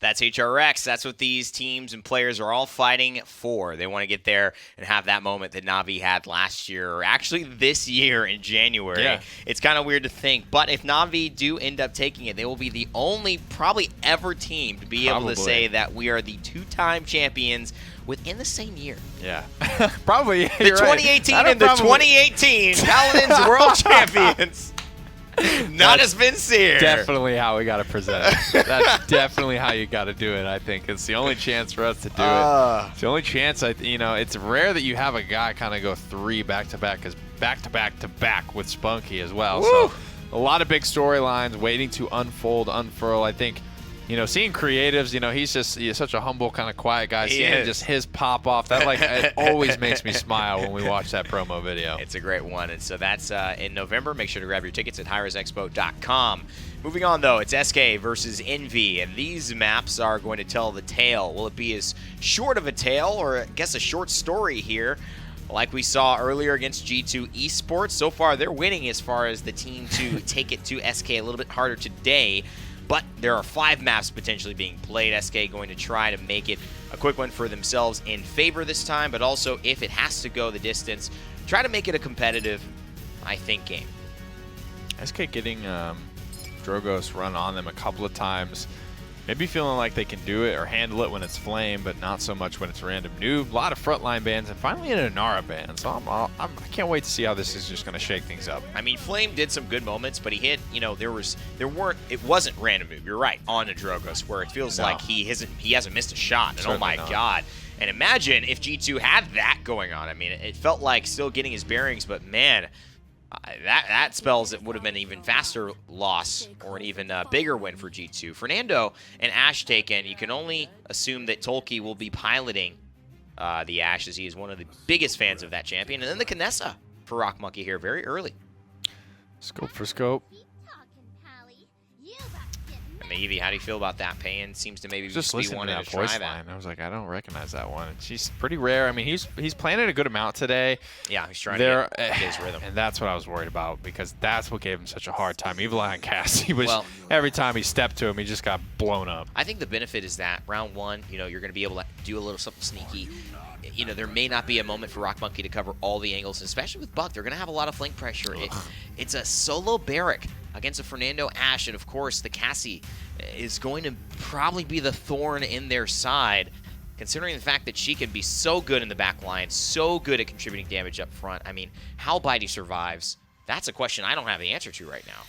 That's HRX. That's what these teams and players are all fighting for. They want to get there and have that moment that Na'Vi had last year, or actually this year in January. Yeah. It's kind of weird to think, but if Na'Vi do end up taking it, they will be the only probably ever team to be able to say that we are the 2-time champions within the same year. Yeah. Probably. The 2018 and the 2018 Paladins World Champions. Not as sincere. Definitely how we got to present it. That's definitely how you got to do it, I think. It's the only chance for us to do it. It's the only chance, it's rare that you have a guy kind of go 3 back-to-back, because back-to-back-to-back with Spunky as well. Woo. So a lot of big storylines waiting to unfurl. I think, seeing creatives, he's such a humble, kind of quiet guy. Seeing just his pop off, that it always makes me smile when we watch that promo video. It's a great one. And so that's in November. Make sure to grab your tickets at highresexpo.com. Moving on, though, it's SK versus Envy, and these maps are going to tell the tale. Will it be as short of a tale, or I guess a short story here, like we saw earlier against G2 Esports? So far, they're winning as far as the team to take it to SK a little bit harder today. But there are 5 maps potentially being played. SK going to try to make it a quick one for themselves in favor this time, but also if it has to go the distance, try to make it a competitive, I think, game. SK getting Drogoz run on them a couple of times. Maybe feeling like they can do it or handle it when it's Flame, but not so much when it's Random Noob. A lot of frontline bans, and finally an Inara ban. So I can't wait to see how this is just going to shake things up. I mean, Flame did some good moments, but he hit, it wasn't Random Noob, you're right, on a Drogoz, where it feels like he hasn't missed a shot. And Certainly oh my not. God. And imagine if G2 had that going on. I mean, it felt like still getting his bearings, but man, that spells it would have been an even faster loss or an even bigger win for G2. Fernando and Ash taken. You can only assume that Tolkien will be piloting the Ash, as he is one of the biggest fans of that champion. And then the Kinessa for Rock Monkey here very early. Scope for scope. And Evie, how do you feel about that? Payan seems to maybe Just be listening to wanting that to try voice that. line, I was like, I don't recognize that one. She's pretty rare. I mean, he's playing it a good amount today. Yeah, he's trying to get his rhythm. And that's what I was worried about, because that's what gave him such a hard time. Even on Cassie, every time he stepped to him, he just got blown up. I think the benefit is that round 1, you're going to be able to do a little something sneaky. There may not be a moment for Rock Monkey to cover all the angles, especially with Buck. They're going to have a lot of flank pressure. It's a solo Barrack against a Fernando Ash, and of course, the Cassie is going to probably be the thorn in their side, considering the fact that she can be so good in the back line, so good at contributing damage up front. I mean, how Bitey survives, that's a question I don't have the answer to right now.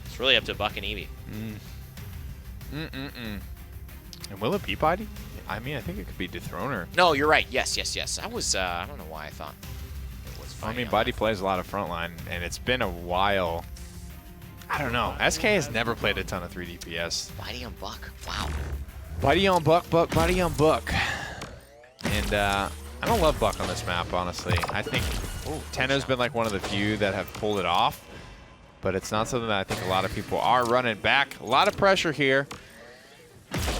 It's really up to Buck and Evie. And will it be Bitey? I mean, I think it could be Dethroner. No, you're right. Yes. I was, I don't know why I thought it was I mean, Bitey. Bitey plays a lot of frontline, and it's been a while. I don't know. SK has never played a ton of 3 DPS. Bitey on Buck. Wow. Bitey on Buck, Bitey on Buck. And I don't love Buck on this map, honestly. I think Tenno's been like one of the few that have pulled it off, but it's not something that I think a lot of people are running back. A lot of pressure here.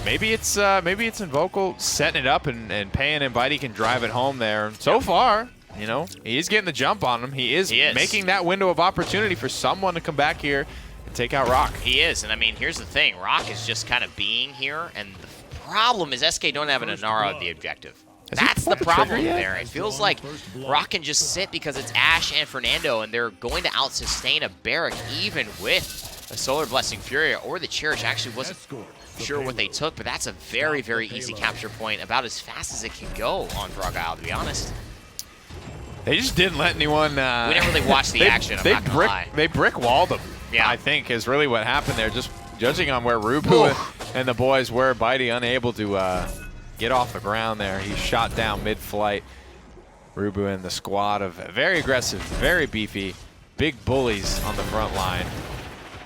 Maybe it's Invocal setting it up, and Payan and Bitey can drive it home there. So far, he is getting the jump on him. He is making that window of opportunity for someone to come back here and take out Rock. He is, and I mean, here's the thing. Rock is just kind of being here, and the problem is SK don't have an Inara at the objective. That's the problem there. It feels like Rock can just sit because it's Ash and Fernando, and they're going to out-sustain a Barrack even with a Solar Blessing Furia or the Cherish. Actually wasn't sure what they took, but that's a very, very easy capture point, about as fast as it can go on Frog-Isle, to be honest. They just didn't let anyone... we didn't really watch the action, I'm not gonna lie. They brick-walled them, yeah. I think, is really what happened there. Just judging on where Rubu and the boys were, Bitey unable to get off the ground there. He shot down mid-flight. Rubu and the squad of very aggressive, very beefy, big bullies on the front line.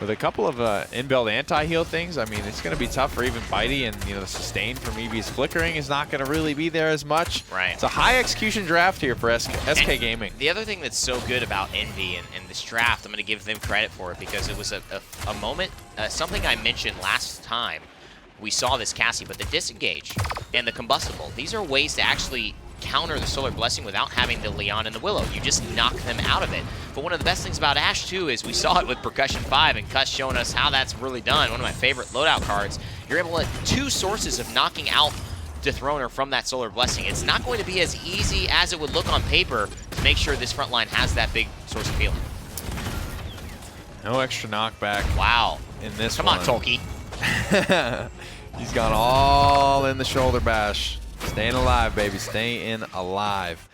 With a couple of inbuilt anti-heal things, I mean, it's going to be tough for even Bitey, and the sustain from Eevee's flickering is not going to really be there as much. Right. It's a high execution draft here for SK Gaming. The other thing that's so good about Envy and this draft, I'm going to give them credit for it, because it was a moment, something I mentioned last time we saw this Cassie, but the disengage and the combustible, these are ways to actually counter the Solar Blessing without having the Leon and the Willow. You just knock them out of it. But one of the best things about Ash, too, is we saw it with Percussion 5, and Cuss showing us how that's really done. One of my favorite loadout cards. you're able to have 2 sources of knocking out Dethroner from that Solar Blessing. It's not going to be as easy as it would look on paper to make sure this front line has that big source of healing. No extra knockback. Wow. In this Come one. on, Tolki. He's gone all in the shoulder bash. Staying alive, baby. Staying alive.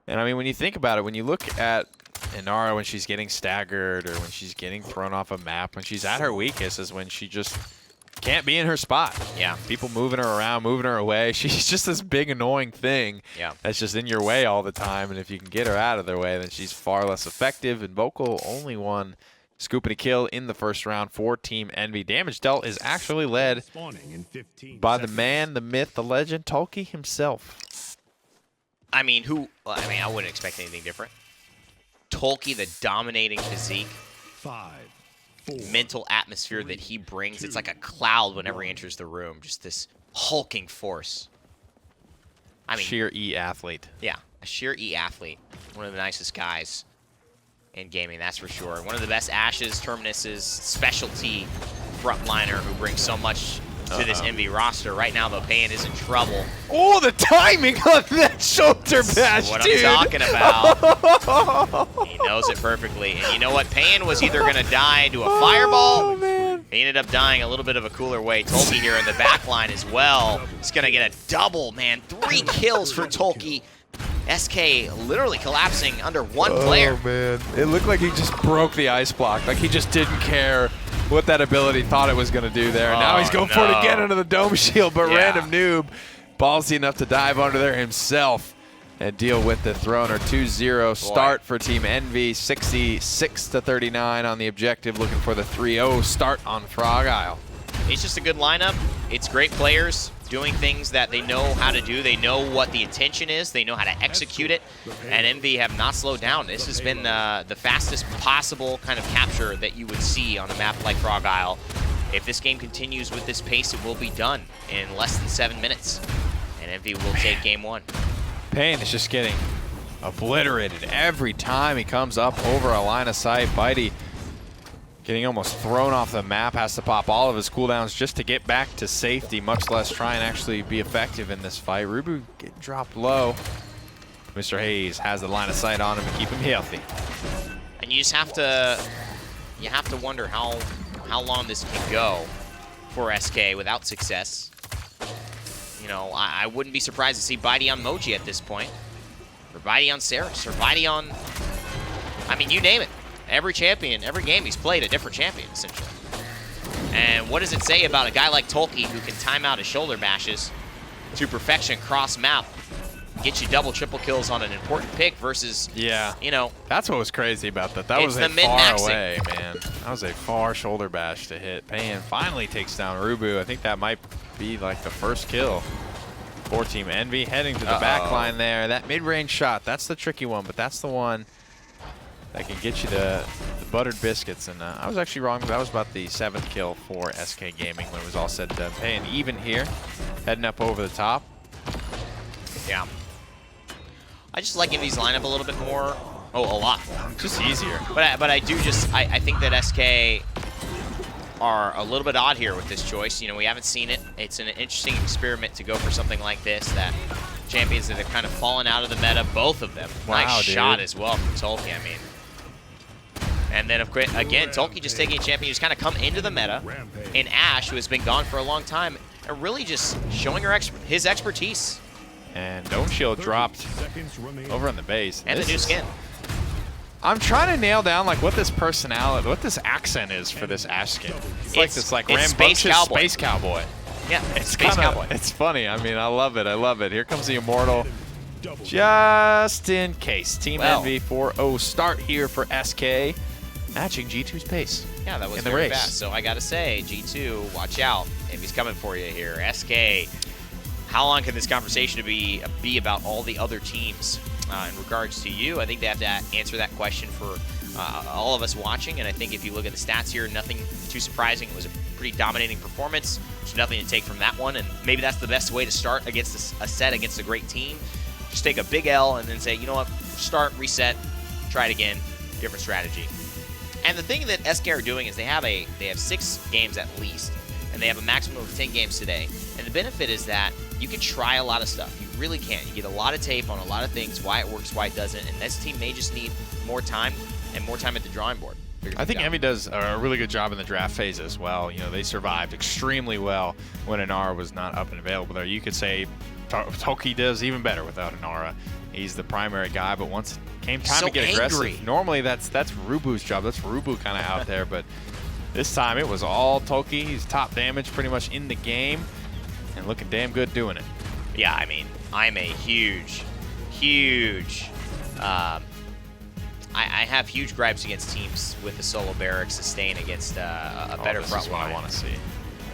And I mean, when you think about it, when you look at Inara when she's getting staggered or when she's getting thrown off a map, when she's at her weakest is when she just can't be in her spot. Yeah. People moving her around, moving her away. She's just this big annoying thing that's just in your way all the time. And if you can get her out of their way, then she's far less effective. And Vocal only won scoop and a kill in the first round for Team Envy. Damage dealt is actually led by the man, the myth, the legend, Tolki himself. I mean, I wouldn't expect anything different. Tolki, the dominating physique, 5, 4, mental atmosphere that he brings. It's like a cloud whenever he enters the room. Just this hulking force. I mean, sheer E athlete. Yeah, a sheer E athlete. One of the nicest guys in gaming, that's for sure. One of the best Ashes, Terminus's specialty frontliner who brings so much to this Envy roster. Right now, though, Payan is in trouble. Oh, the timing on that shoulder bash, what dude. I'm talking about. He knows it perfectly. And you know what? Payan was either going to die to a fireball. Oh, man. He ended up dying a little bit of a cooler way. Tolki here in the back line as well. He's going to get a double, man. 3 kills for Tolki. SK literally collapsing under 1 player. Oh, man. It looked like he just broke the ice block. Like he just didn't care what that ability thought it was going to do there. And now he's going for it again under the dome shield, but random noob ballsy enough to dive under there himself and deal with the Throner. 2-0 start for Team Envy, 66-39 on the objective, looking for the 3-0 start on Frog Isle. It's just a good lineup. It's great players doing things that they know how to do. They know what the intention is. They know how to execute it. And Envy have not slowed down. This has been the fastest possible kind of capture that you would see on a map like Frog Isle. If this game continues with this pace, it will be done in less than 7 minutes. And Envy will take game 1. Payan is just getting obliterated every time he comes up over a line of sight. Bitey getting almost thrown off the map, has to pop all of his cooldowns just to get back to safety, much less try and actually be effective in this fight. Rubu getting dropped low. Mr. Hayes has the line of sight on him to keep him healthy. And you just have to wonder how long this can go for SK without success. You know, I wouldn't be surprised to see Bitey on Moji at this point, or Bitey on Saris, or Bitey on, I mean, you name it. Every champion, every game he's played a different champion, essentially. And what does it say about a guy like Tolki who can time out his shoulder bashes to perfection cross-map, get you double, triple kills on an important pick versus, you know. That's what was crazy about that. That was a far away, man. That was a far shoulder bash to hit. Payan finally takes down Rubu. I think that might be like the first kill for Team Envy. Heading to the back line there. That mid-range shot, that's the tricky one, but that's the one that can get you the buttered biscuits. And I was actually wrong. That was about the 7th kill for SK Gaming when it was all said and done. Payan even here, heading up over the top. Yeah. I just like Envy's lineup a little bit more. Oh, a lot. Just easier. But I do just, I think that SK are a little bit odd here with this choice. You know, we haven't seen it. It's an interesting experiment to go for something like this, that champions that have kind of fallen out of the meta, both of them. Wow, nice dude. shot as well from Tolki, I mean. And then, again, Tolki just taking a champion who's kind of come into the meta in Ashe, who has been gone for a long time, and really just showing his expertise. And Dome Shield dropped over on the base. And the new skin. I'm trying to nail down like what this personality, what this accent is for this Ashe skin. It's like this like rambunctious space cowboy. Yeah, it's Space Cowboy. It's funny. I mean, I love it. I love it. Here comes the Immortal. Just in case. Team Envy 4-0 start here for SK. Matching G2's pace. Yeah, that was very fast. So I got to say, G2, watch out. Envy's coming for you here. SK, how long can this conversation be about all the other teams in regards to you? I think they have to answer that question for all of us watching. And I think if you look at the stats here, nothing too surprising. It was a pretty dominating performance. There's nothing to take from that one. And maybe that's the best way to start against a set against a great team. Just take a big L and then say, you know what, start, reset, try it again, different strategy. And the thing that SK are doing is they have 6 games at least and they have a maximum of 10 games today. And the benefit is that you can try a lot of stuff. You really can. You get a lot of tape on a lot of things, why it works, why it doesn't, and this team may just need more time and more time at the drawing board. I think Envy does a really good job in the draft phase as well. You know, they survived extremely well when Inara was not up and available there. You could say Toki does even better without Inara. He's the primary guy, but once it came time to get aggressive, normally that's Rubu's job. That's Rubu kind of out there, but this time it was all Toki. He's top damage pretty much in the game and looking damn good doing it. Yeah, I mean, I'm a huge I have huge gripes against teams with the solo barrack sustain against a better front line. This is what I want to see.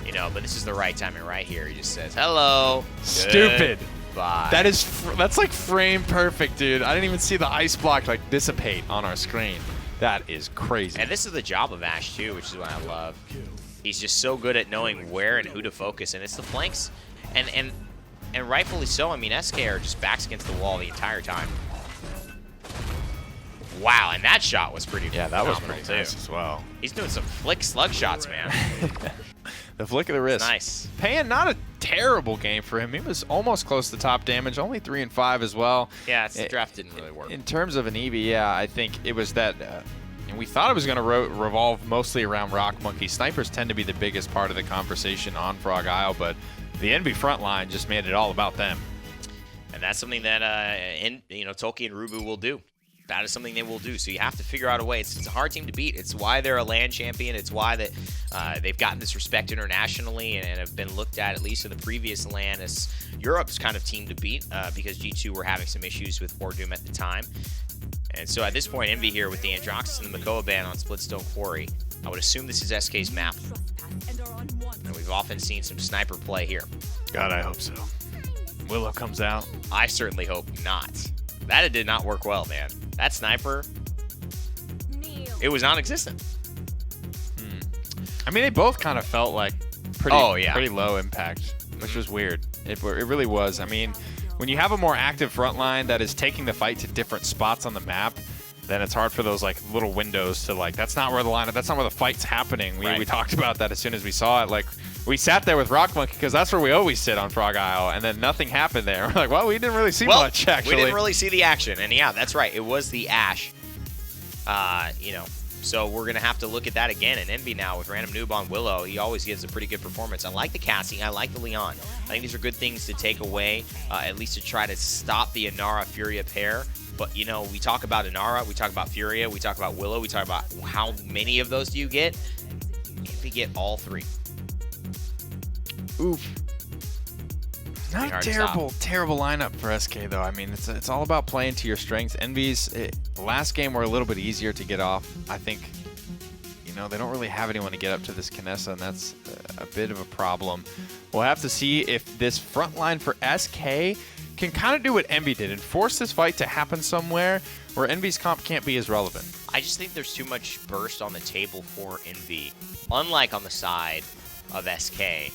You know, but this is the right timing right here. He just says, hello. Stupid. Bye. That's like frame perfect, dude. I didn't even see the ice block like dissipate on our screen. That is crazy. And this is the job of Ash too, which is what I love. He's just so good at knowing where and who to focus, and it's the flanks. And rightfully so. I mean, SK are just backs against the wall the entire time. Wow, and that shot was pretty Yeah, that was pretty too. nice as well. He's doing some flick slug shots, man. The flick of the wrist. Nice. Pan, not a terrible game for him. He was almost close to top damage, only 3 and 5 as well. Yeah, the draft didn't really work. In terms of an Eevee, yeah, I think it was that, and we thought it was going to revolve mostly around Rock Monkey. Snipers tend to be the biggest part of the conversation on Frog Isle, but the Envy front line just made it all about them. And that's something that, Toki and Rubu will do. That is something they will do. So you have to figure out a way. It's a hard team to beat. It's why they're a LAN champion. It's why that they've gotten this respect internationally and have been looked at least in the previous LAN, as Europe's kind of team to beat because G2 were having some issues with Doom at the time. And so at this point, Envy here with the Androxus and the Makoa ban on Splitstone Quarry. I would assume this is SK's map. And we've often seen some sniper play here. God, I hope so. Willow comes out. I certainly hope not. That did not work well, man. That sniper, it was non-existent. I mean, they both kind of felt like pretty low impact, which was weird. It really was. I mean, when you have a more active front line that is taking the fight to different spots on the map, then it's hard for those like little windows to like, that's not where the fight's happening. We talked about that as soon as we saw it. Like, we sat there with Rock Monkey because that's where we always sit on Frog Isle, and then nothing happened there. We're like, well, we didn't really see much, actually. We didn't really see the action, and yeah, that's right. It was the Ash, so we're going to have to look at that again. And Envy now with random noob on Willow, he always gives a pretty good performance. I like the Cassie. I like the Leon. I think these are good things to take away, at least to try to stop the Inara-Furia pair. But, we talk about Inara, we talk about Furia, we talk about Willow, we talk about how many of those do you get? Envy get all 3. Oof. Not a terrible lineup for SK, though. I mean, it's all about playing to your strengths. Envy's the last game were a little bit easier to get off. I think, they don't really have anyone to get up to this Kinessa, and that's a bit of a problem. We'll have to see if this front line for SK can kind of do what Envy did and force this fight to happen somewhere where Envy's comp can't be as relevant. I just think there's too much burst on the table for Envy, unlike on the side of SK.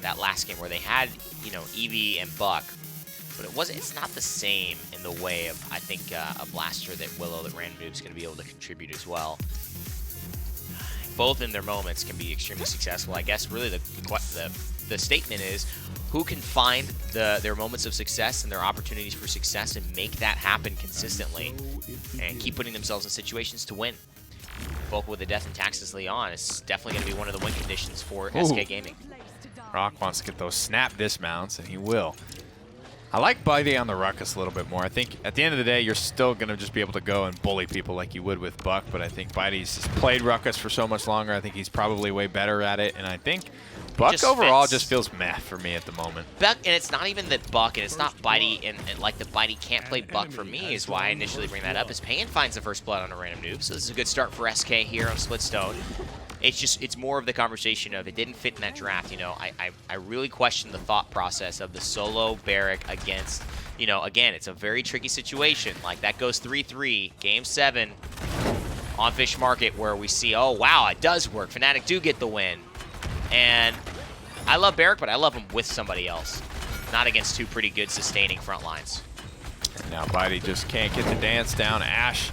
That last game where they had, Eevee and Buck, but it's not the same in the way of, I think, a blaster that Willow, that Random Noob's going to be able to contribute as well. Both in their moments can be extremely successful. I guess really the statement is who can find their moments of success and their opportunities for success and make that happen consistently and keep putting themselves in situations to win. Vocal with the Death and Taxes Leon is definitely going to be one of the win conditions for SK Gaming. Rock wants to get those snap dismounts, and he will. I like Bitey on the Ruckus a little bit more. I think at the end of the day, you're still going to just be able to go and bully people like you would with Buck, but I think Bitey's just played Ruckus for so much longer. I think he's probably way better at it, and I think Buck overall just feels meh for me at the moment. Buck, and it's not even that Buck, and it's not Bitey, and like the Bitey can't play Buck for me is why I initially bring that up, is Payan finds the first blood on a random noob, so this is a good start for SK here on Splitstone. It's more of the conversation of it didn't fit in that draft. I really question the thought process of the solo barrack against, again, it's a very tricky situation. Like that goes 3-3, game 7 on Fish Market where we see, oh wow, it does work. Fnatic do get the win. And I love Barrack, but I love him with somebody else, not against two pretty good sustaining front lines. And now Bitey just can't get the dance down. Ash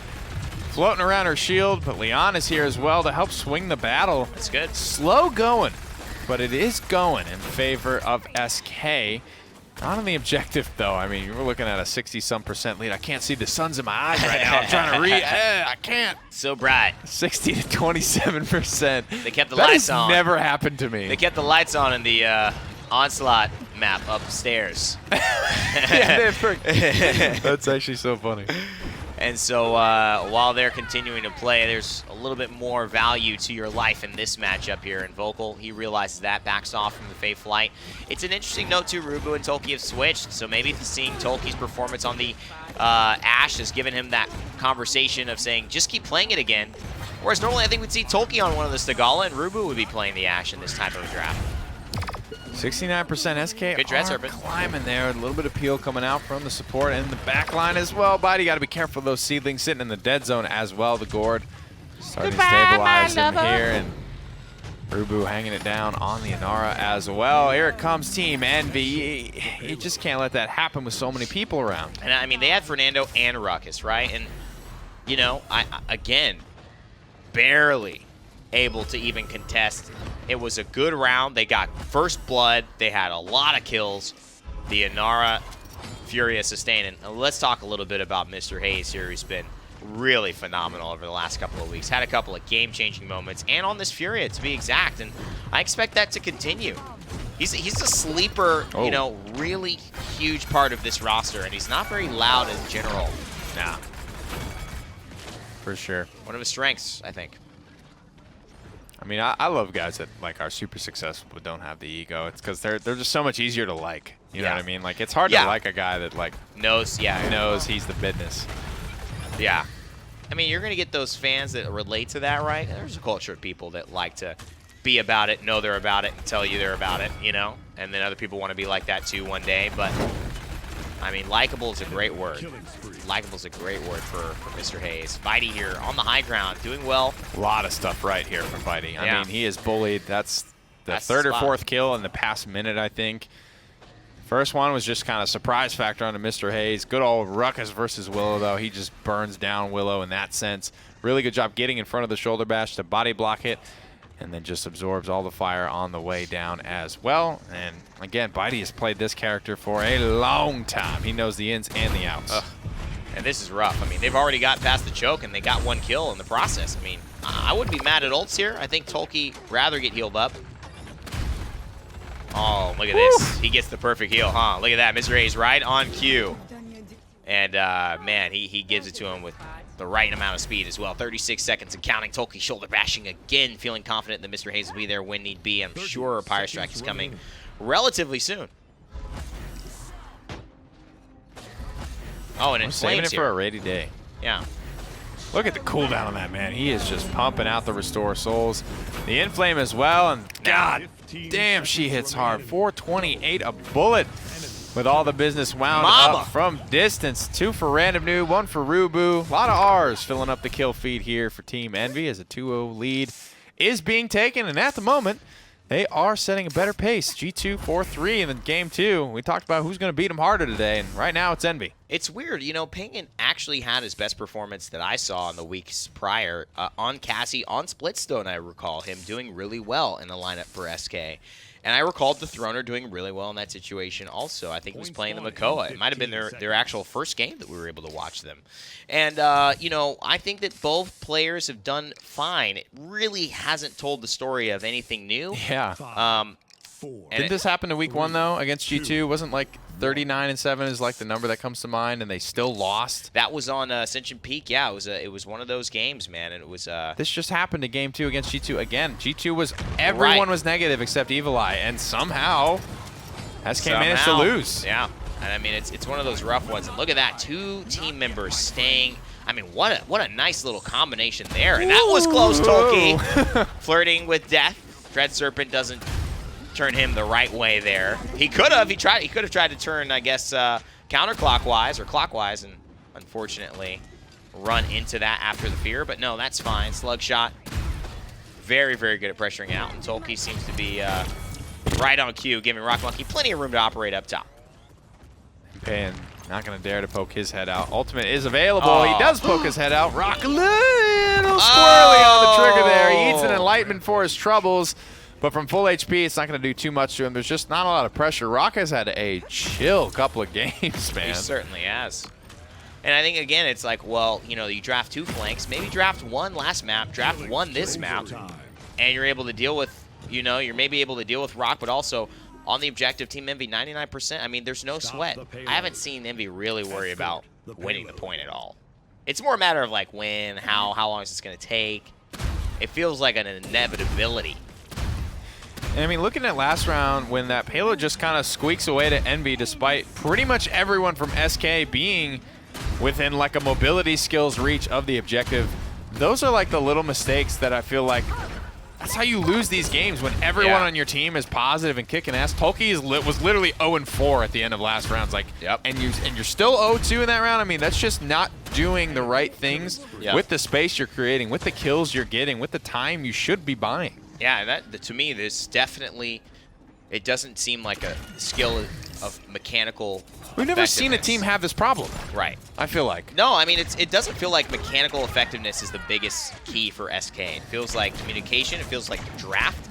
floating around her shield, but Leon is here as well to help swing the battle. That's good. Slow going but it is going in favor of SK. Not on the objective, though. I mean, we're looking at a 60-some% lead. I can't see the suns in my eyes right now. I'm trying to read. I can't. So bright. 60 to 27%. They kept the that lights has on. Never happened to me. They kept the lights on in the Onslaught map upstairs. Yeah, that's actually so funny. And so while they're continuing to play, there's a little bit more value to your life in this matchup here. And Vocal, he realizes that, backs off from the Fae Flight. It's an interesting note, too. Rubu and Tolki have switched, so maybe seeing Tolki's performance on the Ashe has given him that conversation of saying, just keep playing it again. Whereas normally I think we'd see Tolki on one of the Stagala, and Rubu would be playing the Ashe in this type of a draft. 69% SK Good Dread Serpent. Climbing there. A little bit of peel coming out from the support and the back line as well. Buddy, got to be careful of those seedlings sitting in the dead zone as well. The Gourd starting to stabilize him here. And Rubu hanging it down on the Inara as well. Here it comes Team Envy. You just can't let that happen with so many people around. And I mean, they had Fernando and Ruckus, right? And, you know, again, barely able to even contest. It was a good round. They got first blood. They had a lot of kills. The Inara Furia sustained. And let's talk a little bit about Mr. Hayes here, who's been really phenomenal over the last couple of weeks. Had a couple of game-changing moments, and on this Furia, to be exact. And I expect that to continue. He's a sleeper, you know, really huge part of this roster, and he's not very loud in general. Nah. For sure. One of his strengths, I think. I mean, I love guys that like are super successful but don't have the ego. It's because they're just so much easier to like. You know what I mean? Like, it's hard to like a guy that like knows he's the business. Yeah. I mean, you're going to get those fans that relate to that, right? There's a culture of people that like to be about it, know they're about it, and tell you they're about it, you know? And then other people want to be like that too one day. But, I mean, likable is a great word. Likable is a great word for Mr. Hayes. Bitey here on the high ground, doing well. A lot of stuff right here from Bitey. I mean, he is bullied. That's the third or fourth kill in the past minute, I think. First one was just kind of surprise factor onto Mr. Hayes. Good old Ruckus versus Willow, though. He just burns down Willow in that sense. Really good job getting in front of the shoulder bash to body block it, and then just absorbs all the fire on the way down as well. And again, Bitey has played this character for a long time. He knows the ins and the outs. And this is rough. I mean, they've already got past the choke, and they got one kill in the process. I mean, I wouldn't be mad at ults here. I think Tolki rather get healed up. Oh, look at this. He gets the perfect heal, huh? Look at that. Mr. Hayes right on cue. And, man, he gives it to him with the right amount of speed as well. 36 seconds and counting. Tolki shoulder bashing again, feeling confident that Mr. Hayes will be there when need be. I'm sure a Pyre Strike is coming relatively soon. Oh, and it's saving it for a rainy day. Yeah. Look at the cooldown on that, man. He is just pumping out the Restore Souls. The Inflame as well, and God damn, she hits hard. 428 a bullet with all the business wound up from distance. 2 for Random Noob, 1 for Rubu. A lot of R's filling up the kill feed here for Team Envy as a 2-0 lead is being taken, and at the moment, they are setting a better pace. G2 4-3 in the game 2. We talked about who's going to beat them harder today, and right now it's Envy. It's weird. You know, Penguin actually had his best performance that I saw in the weeks prior on Cassie, on Splitstone. I recall him doing really well in the lineup for SK. And I recalled the Throner doing really well in that situation also. I think he was playing the Makoa. It might have been their actual first game that we were able to watch them. And, you know, I think that both players have done fine. It really hasn't told the story of anything new. Yeah. Did this happen in week 1, though, against G2? Wasn't like 39-7 is like the number that comes to mind, and they still lost? That was on Ascension Peak. Yeah, it was one of those games, man. And it was. This just happened in game 2 against G2 again. G2 was everyone was negative except Evil Eye, and somehow SK managed to lose. Yeah, and I mean it's one of those rough ones. And look at that, 2 team members staying. I mean, what a nice little combination there, and that was close, Tolki. Flirting with death. Dread Serpent doesn't turn him the right way there. He could have. He could have tried to turn, I guess, counterclockwise or clockwise, and unfortunately run into that after the fear. But no, that's fine. Slug shot. Very, very good at pressuring out. And Tolki seems to be right on cue, giving Rock Monkey plenty of room to operate up top. Pan not going to dare to poke his head out. Ultimate is available. He does poke his head out. Rock a little squirrely on the trigger there. He eats an enlightenment for his troubles. But from full HP, it's not going to do too much to him. There's just not a lot of pressure. Rock has had a chill couple of games, man. He certainly has. And I think, again, it's like, well, you know, you draft 2 flanks. Maybe draft 1 last map, draft 1 this map, and you're able to deal with, you know, you're maybe able to deal with Rock, but also on the objective, Team Envy, 99%. I mean, there's no sweat. I haven't seen Envy really worry about winning the point at all. It's more a matter of, like, when, how long is this going to take. It feels like an inevitability. And I mean, looking at last round, when that payload just kind of squeaks away to Envy, despite pretty much everyone from SK being within like a mobility skills reach of the objective, those are like the little mistakes that I feel like that's how you lose these games, when everyone on your team is positive and kicking ass. Tolkien was literally 0-4 at the end of last round. It's like, and you're still 0-2 in that round. I mean, that's just not doing the right things with the space you're creating, with the kills you're getting, with the time you should be buying. Yeah, that to me, this definitely, it doesn't seem like a skill of mechanical. We've never seen a team have this problem. Right. I feel like. No, I mean, it doesn't feel like mechanical effectiveness is the biggest key for SK. It feels like communication. It feels like draft.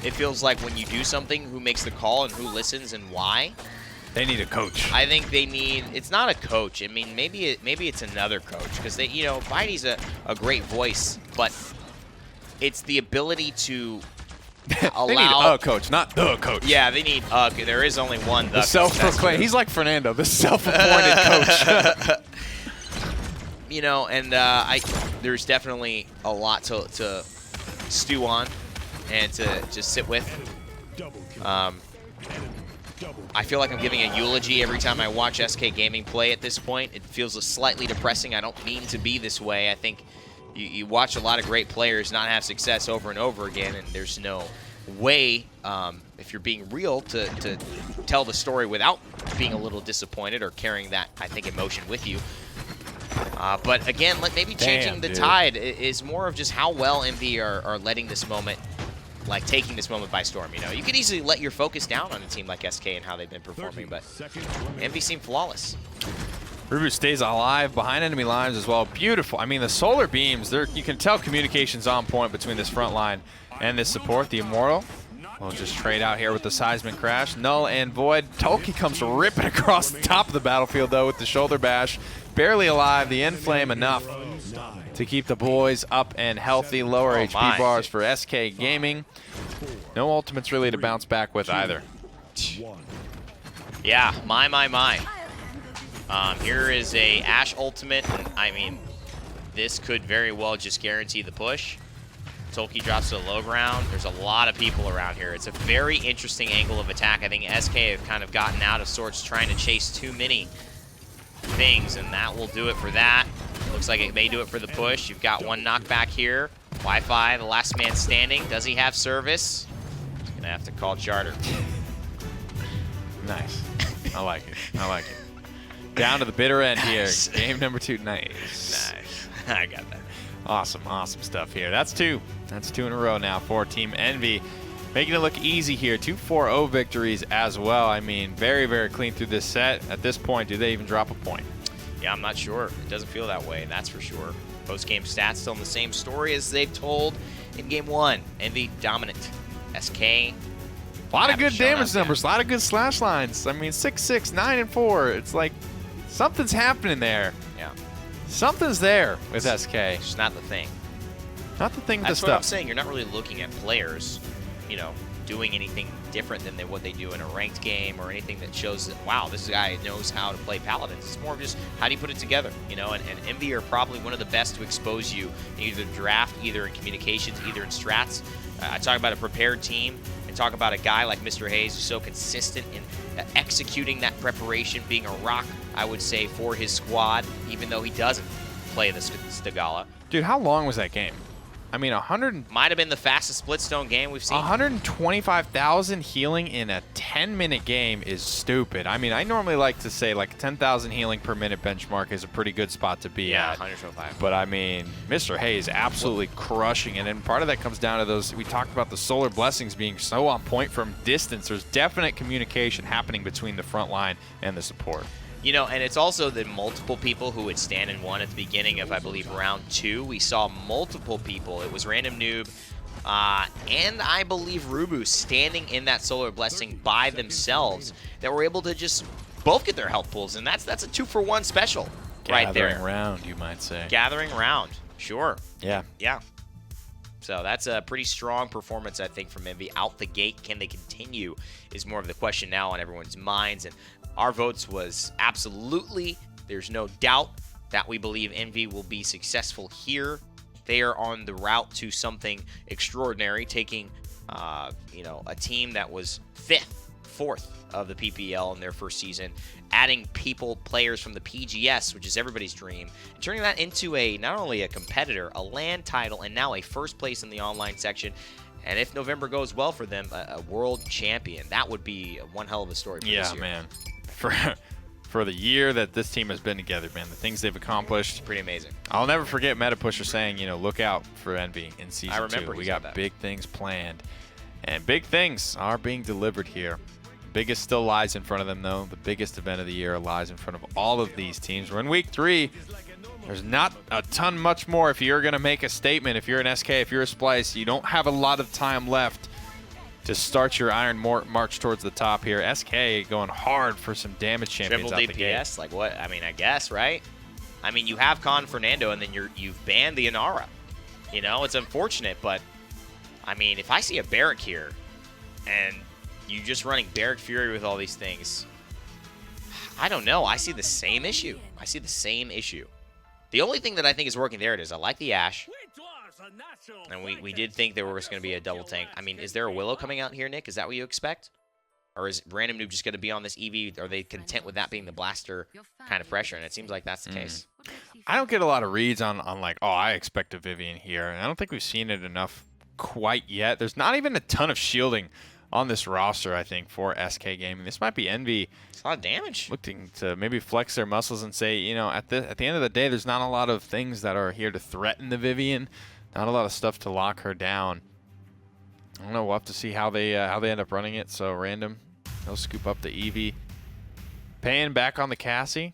It feels like when you do something, who makes the call and who listens and why. They need a coach. I think they need, it's not a coach. I mean, maybe it's another coach, because they, you know, Bitey's a great voice, but it's the ability to allow. They need a coach, not the coach. Yeah, they need there is only one. The self-proclaimed. He's like Fernando, the self-appointed coach. You know, and there's definitely a lot to stew on and to just sit with. I feel like I'm giving a eulogy every time I watch SK Gaming play at this point. It feels slightly depressing. I don't mean to be this way. I think you watch a lot of great players not have success over and over again, and there's no way, if you're being real, to tell the story without being a little disappointed or carrying that, I think, emotion with you. But again, maybe changing the tide is more of just how well Envy are letting this moment, like taking this moment by storm. You know, you could easily let your focus down on a team like SK and how they've been performing, but Envy seemed flawless. Rubu stays alive behind enemy lines as well. Beautiful. I mean, the solar beams, you can tell communication's on point between this front line and this support. The Immortal will just trade out here with the seismic crash. Null and Void. Tolkien comes ripping across the top of the battlefield, though, with the shoulder bash. Barely alive. The end flame enough to keep the boys up and healthy. Lower HP bars for SK Gaming. No ultimates really to bounce back with either. Yeah, my. Here is a Ashe ultimate, and I mean, this could very well just guarantee the push. Tolkien drops to the low ground. There's a lot of people around here. It's a very interesting angle of attack. I think SK have kind of gotten out of sorts trying to chase too many things, and that will do it for that. Looks like it may do it for the push. You've got one knockback here. Wi-Fi, the last man standing. Does he have service? He's going to have to call charter. Nice. I like it. I like it. Down to the bitter end here. Game number 2. Nice. I got that. Awesome stuff here. That's 2. That's 2 in a row now for Team Envy. Making it look easy here. 2 4-0 victories as well. I mean, very, very clean through this set. At this point, do they even drop a point? Yeah, I'm not sure. It doesn't feel that way, that's for sure. Post-game stats still in the same story as they've told in Game 1. Envy dominant. SK. A lot of good damage numbers. A lot of good slash lines. I mean, 6-6, 9-4. It's like something's happening there. Yeah. Something's there with SK. It's just not the thing. Not the thing with the stuff. That's what I'm saying. You're not really looking at players, you know, doing anything different than what they do in a ranked game or anything that shows that, wow, this guy knows how to play Paladins. It's more of just how do you put it together, you know, and Envy are probably one of the best to expose you in either draft, either in communications, either in strats. I talk about a prepared team and talk about a guy like Mr. Hayes who's so consistent in executing that preparation, being a rock, I would say, for his squad, even though he doesn't play the Stigala. Dude, how long was that game? I mean, might have been the fastest Splitstone game we've seen. 125,000 healing in a 10-minute game is stupid. I mean, I normally like to say like 10,000 healing per minute benchmark is a pretty good spot to be at. 125. But I mean, Mr. Hayes absolutely crushing it, and part of that comes down to those. We talked about the solar blessings being so on point from distance. There's definite communication happening between the front line and the support. You know, and it's also the multiple people who would stand in one at the beginning of, I believe, round 2. We saw multiple people. It was Random Noob, and I believe Rubu standing in that Solar Blessing by themselves that were able to just both get their health pulls, and that's a 2-for-1 special right there. Gathering round, you might say. Gathering round, sure. Yeah. Yeah. So that's a pretty strong performance, I think, from Envy. Out the gate, can they continue is more of the question now on everyone's minds. And our votes was absolutely, there's no doubt that we believe Envy will be successful here. They are on the route to something extraordinary, taking, a team that was fourth of the PPL in their first season, adding players from the PGS, which is everybody's dream, and turning that into not only a competitor, a LAN title, and now a first place in the online section. And if November goes well for them, a world champion. That would be one hell of a story for this year. Man. For the year that this team has been together, man, the things they've accomplished. Pretty amazing. I'll never forget Meta Pusher saying, look out for Envy in Season 2. I remember We got big things planned. And big things are being delivered here. Biggest still lies in front of them, though. The biggest event of the year lies in front of all of these teams. We're in Week 3. There's not a ton much more if you're going to make a statement. If you're an SK, if you're a Splice, you don't have a lot of time left to start your iron march towards the top here. SK going hard for some damage champions Triple out the gate. DPS, like what? I mean, I guess, right? I mean, you have Con Fernando, and then you've banned the Inara. It's unfortunate, but I mean, if I see a Barrack here, and you just running Barrack Fury with all these things, I don't know. I see the same issue. The only thing that I think is working there it is. I like the Ashe. And we did think there was going to be a double tank. I mean, is there a Willow coming out here, Nick? Is that what you expect? Or is Random Noob just going to be on this EV? Are they content with that being the blaster kind of pressure? And it seems like that's the case. I don't get a lot of reads on like, oh, I expect a Vivian here. And I don't think we've seen it enough quite yet. There's not even a ton of shielding on this roster, I think, for SK Gaming. This might be Envy. It's a lot of damage. Looking to maybe flex their muscles and say, at the end of the day, there's not a lot of things that are here to threaten the Vivian. Not a lot of stuff to lock her down. I don't know. We'll have to see how they end up running it. So Random, they'll scoop up the Eevee. Payan back on the Cassie.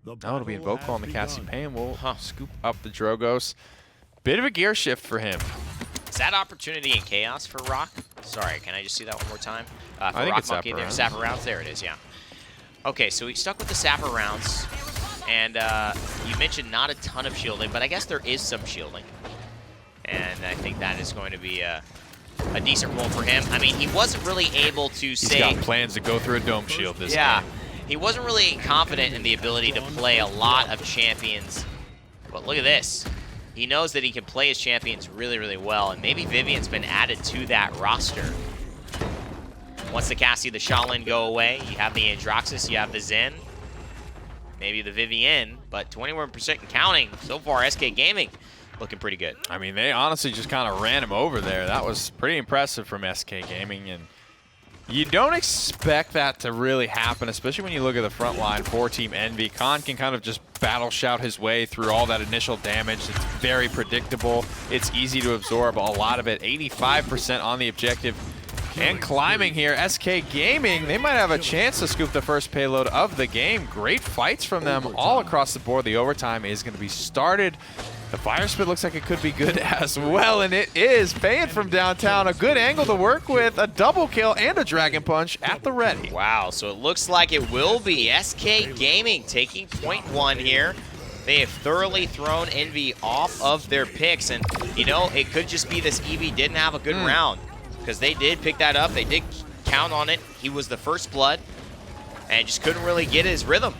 It'll be Invocal on the Cassie. Payan will scoop up the Drogos. Bit of a gear shift for him. Is that opportunity in Chaos for Rock? Sorry, can I just see that one more time? For I think Rock it's Monkey there. Sapper Rounds. There it is, yeah. Okay, so we stuck with the Sapper Rounds. And you mentioned not a ton of shielding, but I guess there is some shielding. And I think that is going to be a decent role for him. I mean, he wasn't really able to say... He's got plans to go through a dome shield this game. game. He wasn't really confident in the ability to play a lot of champions. But look at this. He knows that he can play his champions really, really well. And maybe Vivian's been added to that roster. Once the Cassie, the Shaolin go away, you have the Androxus, you have the Zen. Maybe the Vivian, but 21% and counting. So far, SK Gaming looking pretty good. I mean, they honestly just kind of ran him over there. That was pretty impressive from SK Gaming, and you don't expect that to really happen, especially when you look at the front line for Team Envy. Khan can kind of just battle shout his way through all that initial damage. It's very predictable. It's easy to absorb a lot of it. 85% on the objective. And climbing here, SK Gaming, they might have a chance to scoop the first payload of the game. Great fights from them all across the board. The overtime is going to be started. The fire spit looks like it could be good as well, and it is. Payan from downtown, a good angle to work with, a double kill and a dragon punch at the ready. Wow, so it looks like it will be SK Gaming taking point one here. They have thoroughly thrown Envy off of their picks, and it could just be this Eevee didn't have a good round, because they did pick that up. They did count on it. He was the first blood, and just couldn't really get his rhythm.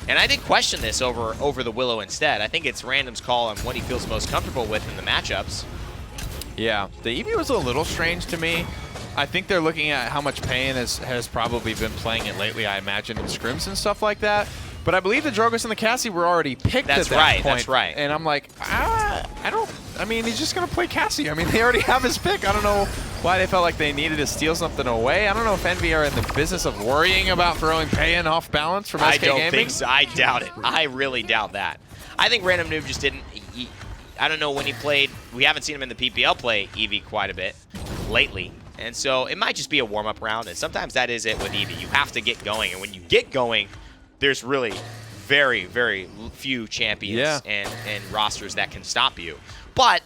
And I did question this over the Willow instead. I think it's Random's call on what he feels most comfortable with in the matchups. Yeah, the Eevee was a little strange to me. I think they're looking at how much Payan has probably been playing it lately, I imagine, in scrims and stuff like that. But I believe the Drogos and the Cassie were already picked at that point. That's right. And I'm like, I mean, he's just going to play Cassie. I mean, they already have his pick. I don't know why they felt like they needed to steal something away. I don't know if Envy are in the business of worrying about throwing Payan off balance from SK Gaming. I don't think so. I doubt it. I really doubt that. I think Random Noob just didn't... I don't know when he played. We haven't seen him in the PPL play Eevee quite a bit lately. And so it might just be a warm-up round. And sometimes that is it with Eevee. You have to get going. And when you get going, there's really very, very few champions and rosters that can stop you. But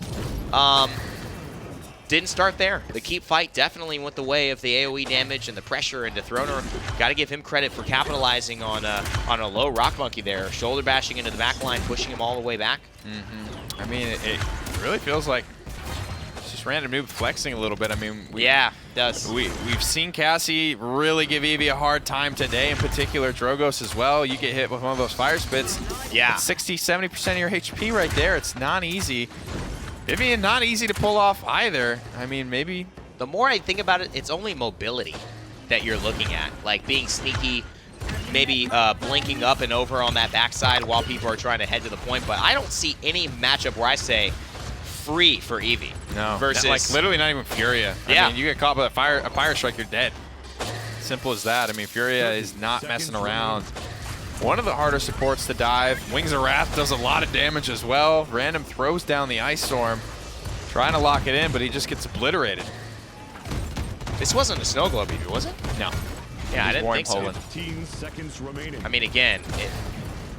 didn't start there. The keep fight definitely went the way of the AoE damage and the pressure into Throner. Got to give him credit for capitalizing on a low Rock Monkey there. Shoulder bashing into the back line, pushing him all the way back. I mean, it really feels like it's just Random Noob flexing a little bit. I mean, Yeah, it does. We've seen Cassie really give Eevee a hard time today, in particular Drogos as well. You get hit with one of those fire spits. Yeah. 60-70% of your HP right there. It's not easy. Vivian, not easy to pull off either. I mean, maybe... The more I think about it, it's only mobility that you're looking at. Like being sneaky, maybe blinking up and over on that backside while people are trying to head to the point. But I don't see any matchup where I say free for Eevee. No. Versus... Like, literally not even Furia. Yeah. I mean, you get caught by a fire strike, you're dead. Simple as that. I mean, Furia is not messing around. One of the harder supports to dive. Wings of Wrath does a lot of damage as well. Random throws down the Ice Storm, trying to lock it in, but he just gets obliterated. This wasn't a Snow Globe Eevee, was it? No. Yeah, I didn't think so. 15 seconds remaining. I mean, again,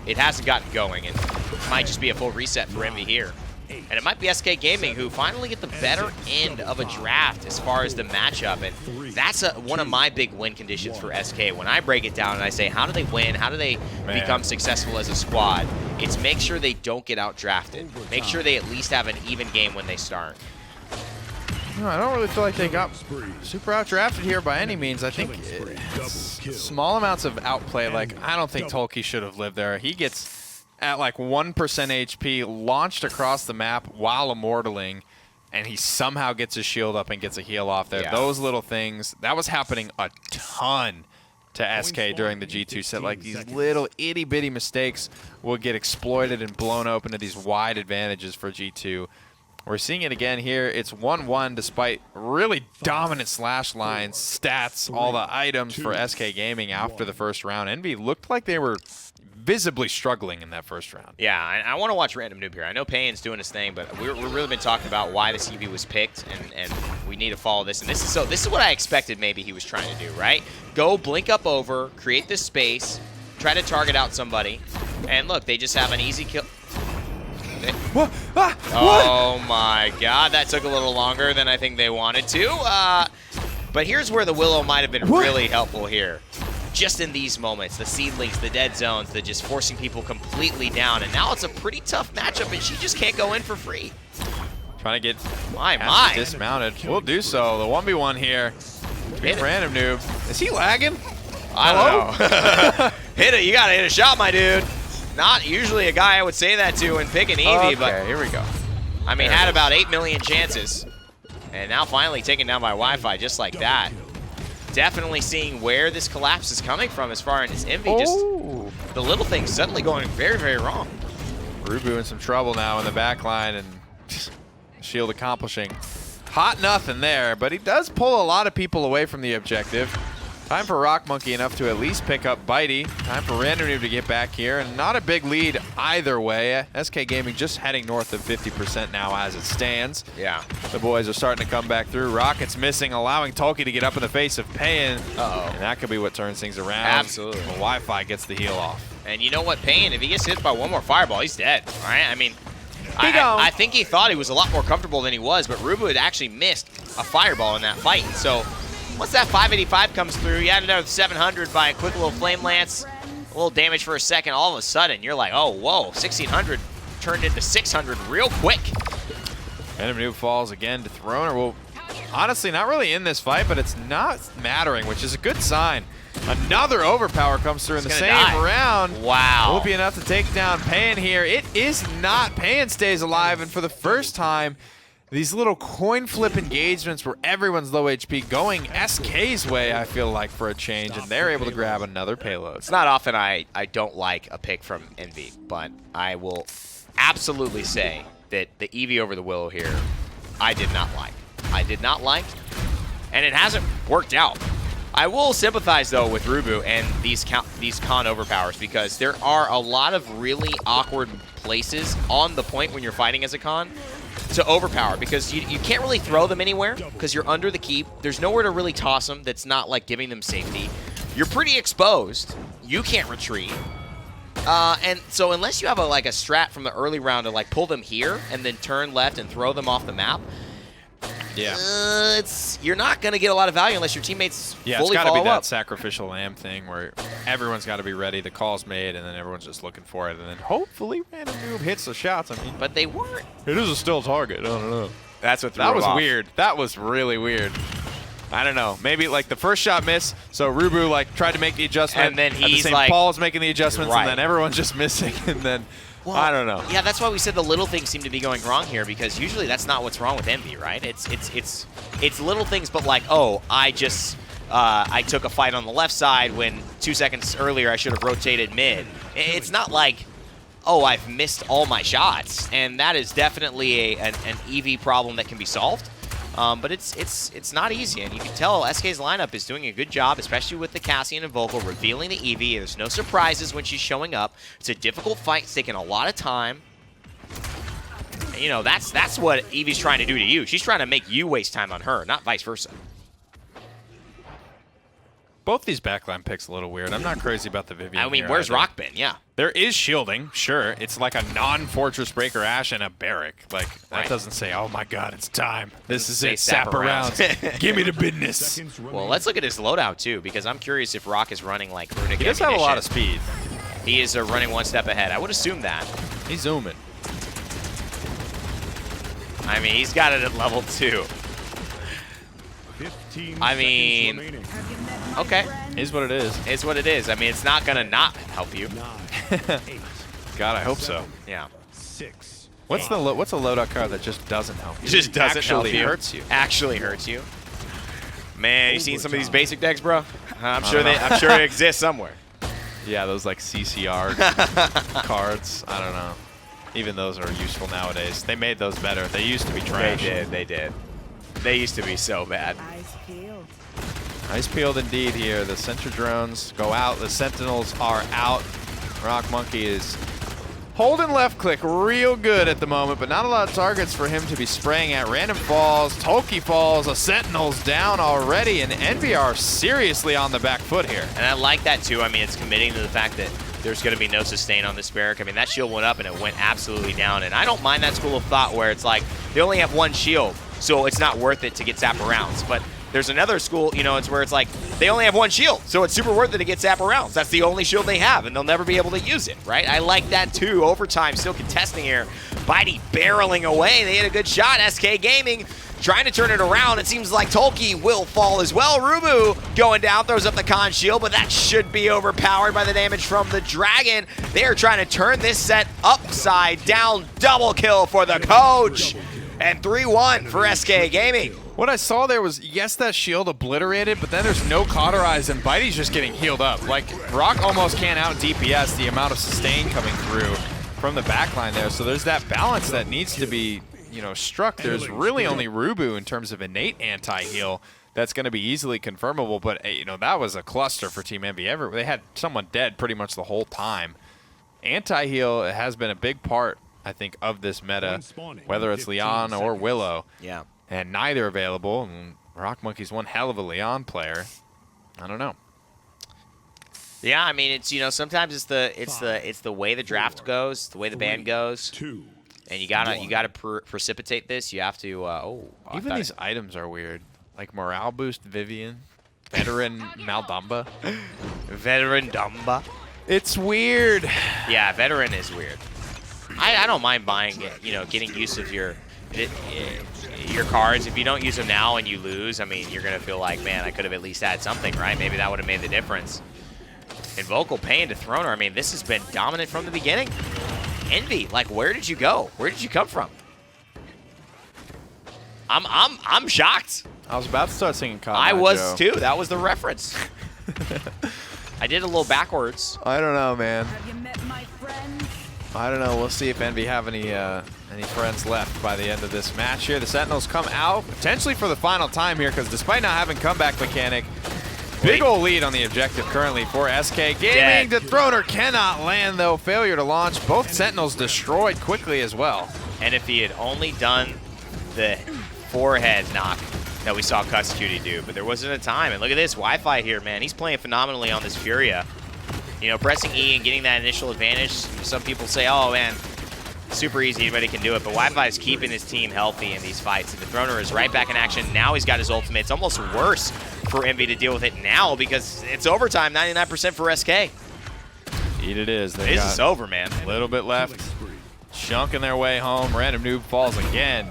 it hasn't gotten going, and it might just be a full reset for Envy here. And it might be SK Gaming who finally get the better end of a draft as far as the matchup. And that's one of my big win conditions for SK. When I break it down and I say, how do they win? How do they become successful as a squad? It's make sure they don't get out-drafted. Make sure they at least have an even game when they start. No, I don't really feel like they got super out-drafted here by any means. I think small amounts of outplay. Like, I don't think Tolkien should have lived there. He gets... at like 1% HP, launched across the map while immortaling, and he somehow gets his shield up and gets a heal off there. Yeah. Those little things, that was happening a ton to SK during the G2 set. Like, these little itty-bitty mistakes will get exploited and blown open to these wide advantages for G2. We're seeing it again here. It's 1-1 despite really dominant slash lines, stats, all the items for SK Gaming after the first round. Envy looked like they were visibly struggling in that first round. Yeah, I want to watch Random Noob here. I know Payne's doing his thing, but we've really been talking about why the CV was picked, and we need to follow this. And this is what I expected maybe he was trying to do, right? Go blink up over, create this space, try to target out somebody, and look, they just have an easy kill. What? Ah, oh my god, that took a little longer than I think they wanted to. But here's where the Willow might have been really helpful here. Just in these moments, the seedlings, the dead zones, the just forcing people completely down. And now it's a pretty tough matchup, and she just can't go in for free. Trying to get my. dismounted. We'll do so. The 1v1 here. Random Noob. Is he lagging? I don't know. Hit it. You got to hit a shot, my dude. Not usually a guy I would say that to and pick an Eevee, but here we go. I mean, had about 8 million chances. And now finally taken down by Wi-Fi just like that. Definitely seeing where this collapse is coming from as far as Envy. Just the little things suddenly going very, very wrong. Rubu in some trouble now in the back line, and shield accomplishing hot nothing there, but he does pull a lot of people away from the objective. Time for Rock Monkey enough to at least pick up Bitey. Time for Random Noob to get back here, and not a big lead either way. SK Gaming just heading north of 50% now as it stands. Yeah. The boys are starting to come back through. Rocket's missing, allowing Tolkien to get up in the face of Payin. And that could be what turns things around. Absolutely. The Wi-Fi gets the heal off. And you know what, Payin, if he gets hit by one more fireball, he's dead. All right? I mean, I think he thought he was a lot more comfortable than he was, but Rubu had actually missed a fireball in that fight. So once that 585 comes through, you add another 700 by a quick little Flame Lance, a little damage for a second, all of a sudden, you're like, oh, whoa, 1,600 turned into 600 real quick. Random Noob falls again to Throner. Well, honestly, not really in this fight, but it's not mattering, which is a good sign. Another overpower comes through in the same round. Wow. Will be enough to take down Payin here. It is not. Payin stays alive, and for the first time, these little coin flip engagements where everyone's low HP going SK's way, I feel like, for a change, and they're able to grab another payload. It's not often I don't like a pick from Envy, but I will absolutely say that the Eevee over the Willow here, I did not like. I did not like, and it hasn't worked out. I will sympathize, though, with Rubu and these con overpowers, because there are a lot of really awkward places on the point when you're fighting as a con to overpower, because you can't really throw them anywhere because you're under the keep. There's nowhere to really toss them that's not like giving them safety. You're pretty exposed. You can't retreat. And so unless you have a strat from the early round to like pull them here and then turn left and throw them off the map, Yeah. You're not going to get a lot of value unless your teammates Yeah, it's fully got to be follow that up. sacrificial lamb thing where everyone's got to be ready. The call's made, and then everyone's just looking for it, and then hopefully random noob hits the shots. I mean, But they weren't. it is a still target. I don't know. That's what threw That him was off. weird. That was really weird. I don't know. Maybe like the first shot missed, so Rubu like tried to make the adjustment, And then at the he's same like- Paul's making the adjustments, Right. and then everyone's just missing, and then Well, I don't know. Yeah, that's why we said the little things seem to be going wrong here, because usually that's not what's wrong with Envy, right? It's little things, but like, oh, I took a fight on the left side when 2 seconds earlier I should have rotated mid. It's not like, oh, I've missed all my shots, and that is definitely an EV problem that can be solved. But it's not easy, and you can tell SK's lineup is doing a good job, especially with the Cassian and Vocal revealing the EV. There's no surprises when she's showing up. It's a difficult fight. It's taking a lot of time. And, you know, that's what Evie's trying to do to you. She's trying to make you waste time on her, not vice versa. Both these backline picks a little weird. I'm not crazy about the Vivian. I mean, here where's either. Rock been? Yeah. There is shielding, sure. It's like a non-Fortress Breaker Ash and a Barrack. Like, that Right. doesn't say, oh my god, it's time. This is say it, sap around. Give me the business. Seconds remaining. Well, let's look at his loadout, too, because I'm curious if Rock is running, like, runic He does have a lot of ammunition. speed. He is running one step ahead. I would assume that. He's zooming. I mean, he's got it at level 2. 15 I seconds mean- remaining. Okay. Is what it is. It's what it is. I mean, it's not going to not help you. 9, 8, God, I hope so. Yeah. 6. What's a loadout card that just doesn't help you? It just doesn't Actually help you. hurts you. Actually hurts you. Man, you seen some of these basic decks, bro? I'm sure don't know. I'm sure they exist somewhere. Yeah, those like CCR cards. I don't know. Even those are useful nowadays. They made those better. They used to be trash. They did. They used to be so bad. Eyes peeled. Ice peeled indeed here. The Sentry drones go out. The Sentinels are out. Rock Monkey is holding left click real good at the moment, but not a lot of targets for him to be spraying at. Random falls, Tolkien falls, a Sentinel's down already, and Envy are seriously on the back foot here. And I like that too. I mean, it's committing to the fact that there's going to be no sustain on this barrack. I mean, that shield went up and it went absolutely down. And I don't mind that school of thought where it's like they only have one shield, so it's not worth it to get zap arounds. But there's another school, you know, it's where it's like they only have one shield, so it's super worth it to get zap arounds. That's the only shield they have, and they'll never be able to use it, right? I like that too. Overtime, still contesting here. Bitey barreling away. They hit a good shot. SK Gaming trying to turn it around. It seems like Tolkien will fall as well. Rubu going down, throws up the con shield, but that should be overpowered by the damage from the Dragon. They are trying to turn this set upside down. Double kill for the coach. And 3-1 for SK Gaming. What I saw there was, yes, that shield obliterated, but then there's no cauterize, and Bitey's just getting healed up. Like, Rock almost can't out DPS the amount of sustain coming through from the backline there. So there's that balance that needs to be, you know, struck. There's really only Rubu in terms of innate anti-heal that's going to be easily confirmable, but, you know, that was a cluster for Team Envy. They had someone dead pretty much the whole time. Anti-heal has been a big part, I think, of this meta, whether it's Leon or Willow. Yeah. And neither available. And Rock Monkey's one hell of a Leon player. I don't know. Yeah, I mean, it's, you know, sometimes it's the way the draft goes, the way the ban goes, 2. and you gotta precipitate this. You have to. Even these items are weird. Like morale boost Vivian, veteran Maldamba. veteran Dumba. It's weird. Yeah, veteran is weird. I don't mind buying it. You know, getting use of your cards. If you don't use them now and you lose, I mean, you're gonna feel like, man, I could have at least had something, right? Maybe that would have made the difference. And Vocal paying to Throner, I mean, this has been dominant from the beginning. Envy, like, where did you go? Where did you come from? I'm shocked. I was about to start singing Cotton I Eye was Joe. too. That was the reference. I did a little backwards. I don't know, man. Have you met my friends? I don't know. We'll see if Envy have any friends left by the end of this match here. The Sentinels come out potentially for the final time here, because despite not having comeback mechanic, big ol' lead on the objective currently for SK Gaming. Dead. The Throner cannot land, though. Failure to launch. Both Sentinels destroyed quickly as well. And if he had only done the forehead knock that we saw Cuss Cutie do, but there wasn't a time. And look at this Wi-Fi here, man. He's playing phenomenally on this Furia. You know, pressing E and getting that initial advantage. Some people say, oh, man, super easy. Anybody can do it. But Wi-Fi is keeping his team healthy in these fights. And the Throner is right back in action. Now he's got his ultimate. It's almost worse for Envy to deal with it now because it's overtime, 99% for SK. Indeed it is. They This got is over, man. a little bit left. Chunking their way home. Random Noob falls again.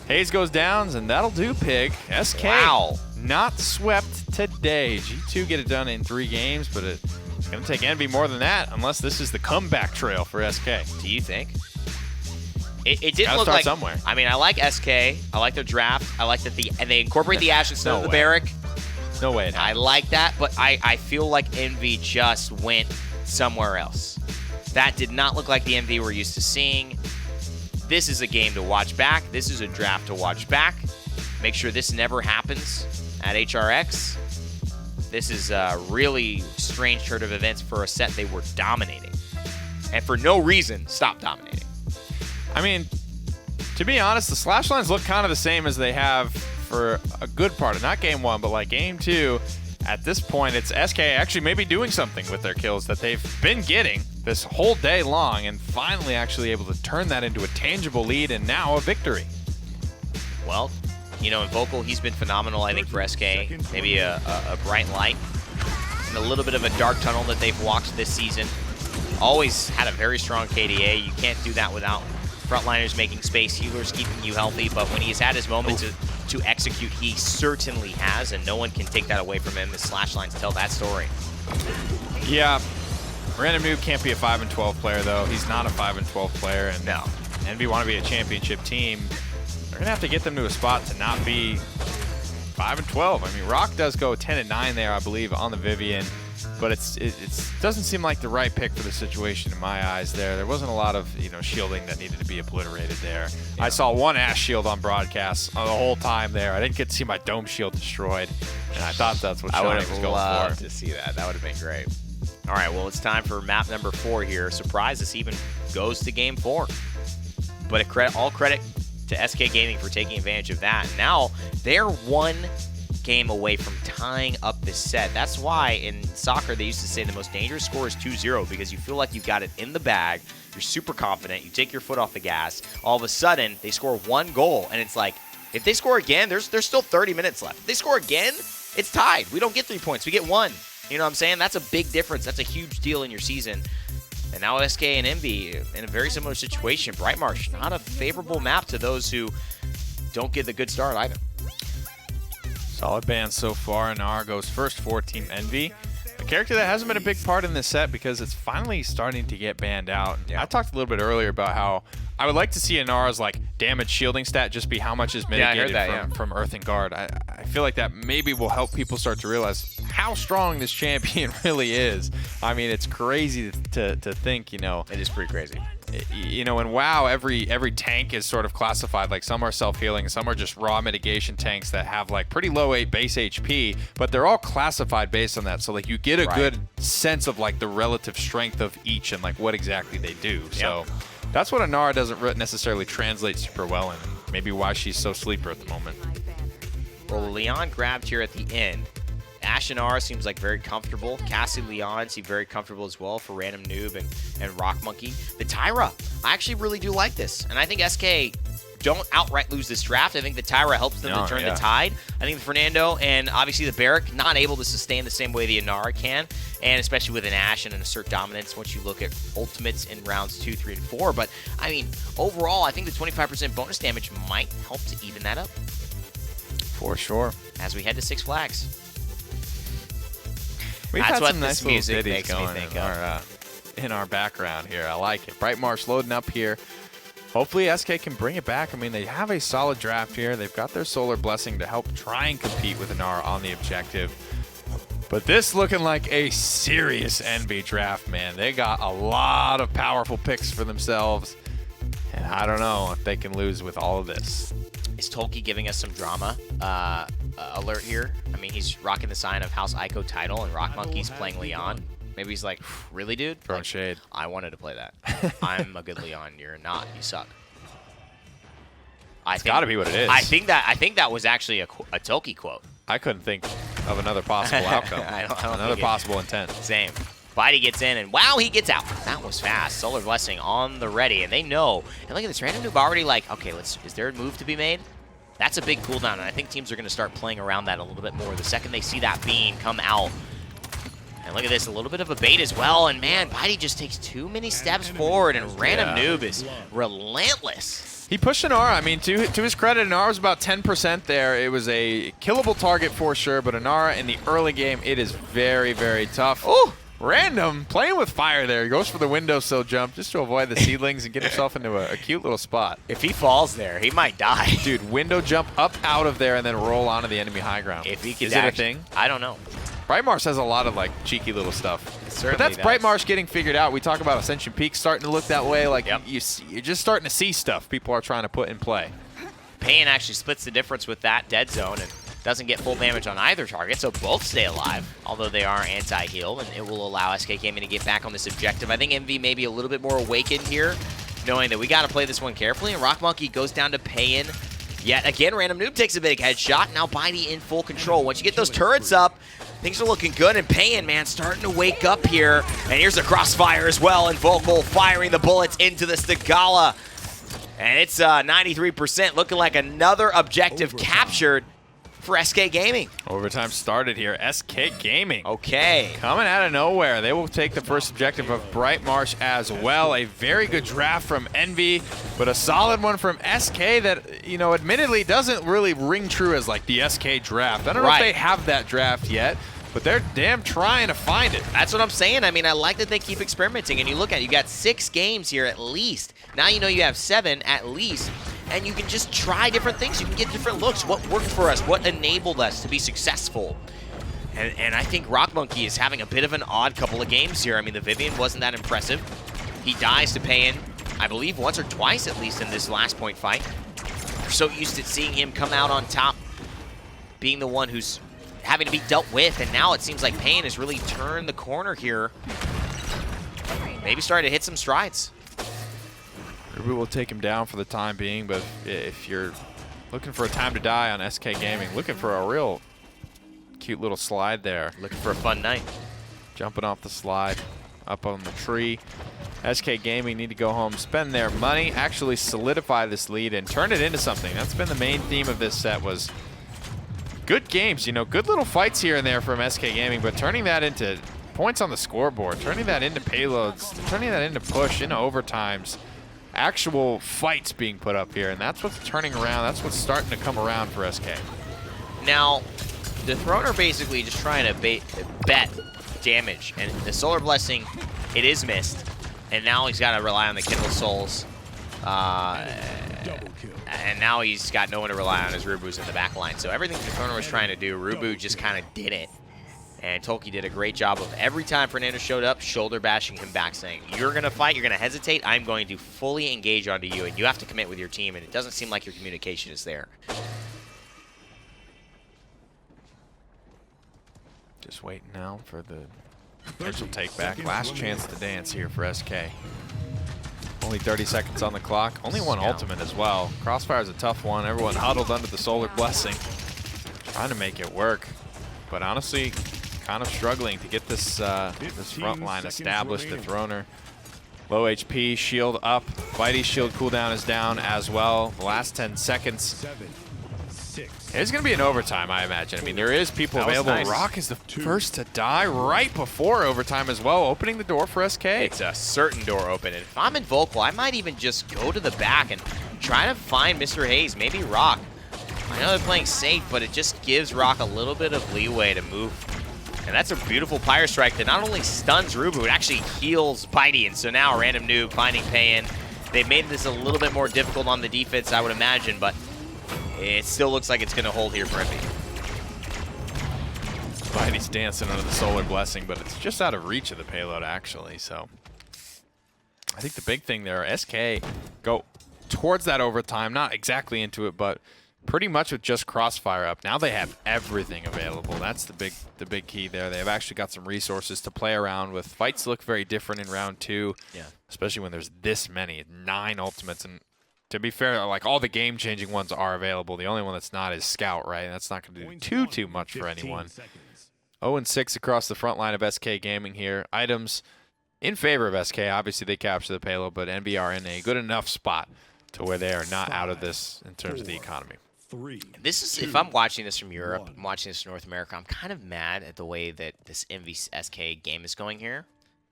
Hayes goes down, and that'll do, Pig. SK Wow. not swept today. G2 get it done in 3 games, but it's going to take Envy more than that unless this is the comeback trail for SK. Do you think? It didn't Gotta look start like somewhere. I mean, I like SK. I like their draft. I like that they incorporate the Ashe instead No of the way. Barrack. No way. I like that, but I feel like Envy just went somewhere else. That did not look like the Envy we're used to seeing. This is a game to watch back. This is a draft to watch back. Make sure this never happens at HRX. This is a really strange turn of events for a set they were dominating. And for no reason, stop dominating. I mean, to be honest, the slash lines look kind of the same as they have for a good part of, not game 1, but like game 2. At this point, it's SK actually maybe doing something with their kills that they've been getting this whole day long and finally actually able to turn that into a tangible lead and now a victory. Well, you know, in Vocal, he's been phenomenal, I think, for SK. Maybe a bright light and a little bit of a dark tunnel that they've walked this season. Always had a very strong KDA. You can't do that without frontliners making space, healers keeping you healthy, but when he's had his moment to execute, he certainly has, and no one can take that away from him. The slash lines tell that story. Yeah, Random Noob can't be a 5-12 player, though. He's not a 5-12 player, and No. Envy want to be a championship team. They're going to have to get them to a spot to not be 5-12. I mean, Rock does go 10-9 there, I believe, on the Vivian, but it doesn't seem like the right pick for the situation in my eyes there. There wasn't a lot of, shielding that needed to be obliterated there. Yeah. I saw one Ashe shield on broadcast the whole time there. I didn't get to see my dome shield destroyed, and I thought that's what Shawnee was going for. I would have loved to see that. That would have been great. All right, well, it's time for map number 4 here. Surprise, this even goes to game 4. But all credit to SK Gaming for taking advantage of that. Now, they're 1 game away from tying up this set. That's why in soccer they used to say the most dangerous score is 2-0 because you feel like you've got it in the bag, you're super confident, you take your foot off the gas, all of a sudden they score 1 goal and it's like, if they score again, there's still 30 minutes left. If they score again, it's tied. We don't get 3 points, we get 1. You know what I'm saying? That's a big difference. That's a huge deal in your season. And now SK and Envy in a very similar situation. Brightmarsh, not a favorable map to those who don't get the good start either. Solid band so far. Anar goes first for Team Envy. A character that hasn't been a big part in this set because it's finally starting to get banned out. Yeah. I talked a little bit earlier about how I would like to see Anar's damage shielding stat just be how much is mitigated from Earth and Guard. I feel like that maybe will help people start to realize how strong this champion really is. I mean, it's crazy to think, It is pretty crazy. In WoW, every tank is sort of classified. Like some are self-healing, some are just raw mitigation tanks that have pretty low base HP, but they're all classified based on that. So you get a good sense of the relative strength of each and what exactly they do. So that's what Anara doesn't necessarily translate super well in. Maybe why she's so sleeper at the moment. Well, Leon grabbed here at the end. Ashe and Ara seems very comfortable. Cassie Leon seem very comfortable as well for Random Noob and Rock Monkey. The Tyra, I actually really do like this. And I think SK don't outright lose this draft. I think the Tyra helps them to turn the tide. I think Fernando and obviously the Barrack not able to sustain the same way the Inara can. And especially with an Ashe and an assert dominance once you look at ultimates in rounds 2, 3, and 4. But I mean, overall, I think the 25% bonus damage might help to even that up. For sure. As we head to Six Flags. We've That's had what some nice this music little makes me going think in our background here. I like it. Brightmarsh loading up here. Hopefully SK can bring it back. I mean, they have a solid draft here. They've got their Solar Blessing to help try and compete with Anar on the objective. But this looking like a serious Envy draft, man. They got a lot of powerful picks for themselves. And I don't know if they can lose with all of this. Is Tolkien giving us some drama alert here? I mean, he's rocking the sign of House Ico title, and Rock Monkey's playing Leon. Maybe he's like, really, dude? Throwing shade. I wanted to play that. I'm a good Leon. You're not. You suck. It's got to be what it is. I think that was actually a Tolkien quote. I couldn't think of another possible outcome. I don't another possible intent. Same. Bitey gets in, and wow, he gets out. That was fast. Solar Blessing on the ready, and they know. And look at this, Random Noob already like, okay, is there a move to be made? That's a big cooldown, and I think teams are going to start playing around that a little bit more the second they see that beam come out. And look at this, a little bit of a bait as well, and man, Bitey just takes too many steps forward, and Random Noob is relentless. He pushed an Nara. I mean, to his credit, Nara was about 10% there. It was a killable target for sure, but Nara in the early game, it is very, very tough. Oh! Random, playing with fire there. He goes for the windowsill jump just to avoid the seedlings and get himself into a cute little spot. If he falls there, he might die. Dude, window jump up out of there and then roll onto the enemy high ground. If he could Is it a thing? I don't know. Brightmarsh has a lot of like cheeky little stuff. Certainly But that's does. Brightmarsh getting figured out. We talk about Ascension Peak starting to look that way. Like Yep. you're just starting to see stuff people are trying to put in play. Pain actually splits the difference with that dead zone and doesn't get full damage on either target, so both stay alive, although they are anti-heal, and it will allow SK Gaming to get back on this objective. I think MV may be a little bit more awakened here, knowing that we got to play this one carefully, and Rock Monkey goes down to Payin. Yet again, Random Noob takes a big headshot. Now Bitey in full control. Once you get those turrets up, things are looking good, and Payin, man, starting to wake up here. And here's a crossfire as well, and Vocal firing the bullets into the Stigala. And it's 93%, looking like another objective captured for SK Gaming. Overtime started here. SK Gaming. Okay. Coming out of nowhere. They will take the first objective of Brightmarsh as well. A very good draft from Envy, but a solid one from SK that, you know, admittedly doesn't really ring true as like the SK draft. I don't know if they have that draft yet, but they're damn trying to find it. That's what I'm saying. I mean, I like that they keep experimenting, and you look at it, you got 6 games here at least. Now you know you have 7 at least, and you can just try different things. You can get different looks. What worked for us? What enabled us to be successful? And I think Rock Monkey is having a bit of an odd couple of games here. I mean, the Vivian wasn't that impressive. He dies to Payin, I believe, once or twice at least in this last point fight. We're so used to seeing him come out on top, being the one who's having to be dealt with, and now it seems like Payin has really turned the corner here. Maybe starting to hit some strides. Rubu will take him down for the time being, but if you're looking for a time to die on SK Gaming, looking for a real cute little slide there. Looking for a fun night. Jumping off the slide, up on the tree. SK Gaming need to go home, spend their money, actually solidify this lead, and turn it into something. That's been the main theme of this set, was good games, you know, good little fights here and there from SK Gaming, but turning that into points on the scoreboard, turning that into payloads, turning that into push, into overtimes, actual fights being put up here, and that's what's turning around. That's what's starting to come around for SK. Now, the Throner basically just trying to bet damage, and the Solar Blessing, it is missed, and now he's got to rely on the Kindle Souls. And now he's got no one to rely on as Rubu's in the back line. So everything the Throner was trying to do, Rubu just kind of did it. And Tolkien did a great job of every time Fernando showed up, shoulder bashing him back, saying, you're going to fight, you're going to hesitate, I'm going to fully engage onto you, and you have to commit with your team, and it doesn't seem like your communication is there. Just waiting now for the potential take back. Last chance to dance here for SK. Only 30 seconds on the clock. Only one ultimate as well. Crossfire's a tough one. Everyone huddled under the Solar Blessing, trying to make it work. But honestly, kind of struggling to get this this front line established. The Throner, low HP, shield up. Bitey's shield cooldown is down as well. The last 10 seconds. 7, 6. It's going to be an overtime, I imagine. I mean, there is people That was available. nice. Rock is the first to die right before overtime as well, opening the door for SK. It's a certain door open, and if I'm in Vocal, I might even just go to the back and try to find Mr. Hayes, maybe Rock. I know they're playing safe, but it just gives Rock a little bit of leeway to move. And that's a beautiful Pyre Strike that not only stuns Rubu, it actually heals Bitey, and so now Random Noob finding Payin. They made this a little bit more difficult on the defense, I would imagine, but it still looks like it's going to hold here for Envy. Bitey's dancing under the Solar Blessing, but it's just out of reach of the payload, actually. So I think the big thing there, SK go towards that overtime, not exactly into it, but pretty much with just Crossfire up. Now they have everything available. That's the big key there. They've actually got some resources to play around with. Fights look very different in round 2, especially when there's this many, 9 ultimates. And to be fair, like all the game-changing ones are available. The only one that's not is Scout, right? That's not going to do too much for anyone. 0-6 across the front line of SK Gaming here. Items in favor of SK. Obviously, they capture the payload, but NB are in a good enough spot to where they are not out of this in terms of the economy. This is, if I'm watching this from Europe, I'm watching this from North America, I'm kind of mad at the way that this Envy SK game is going here.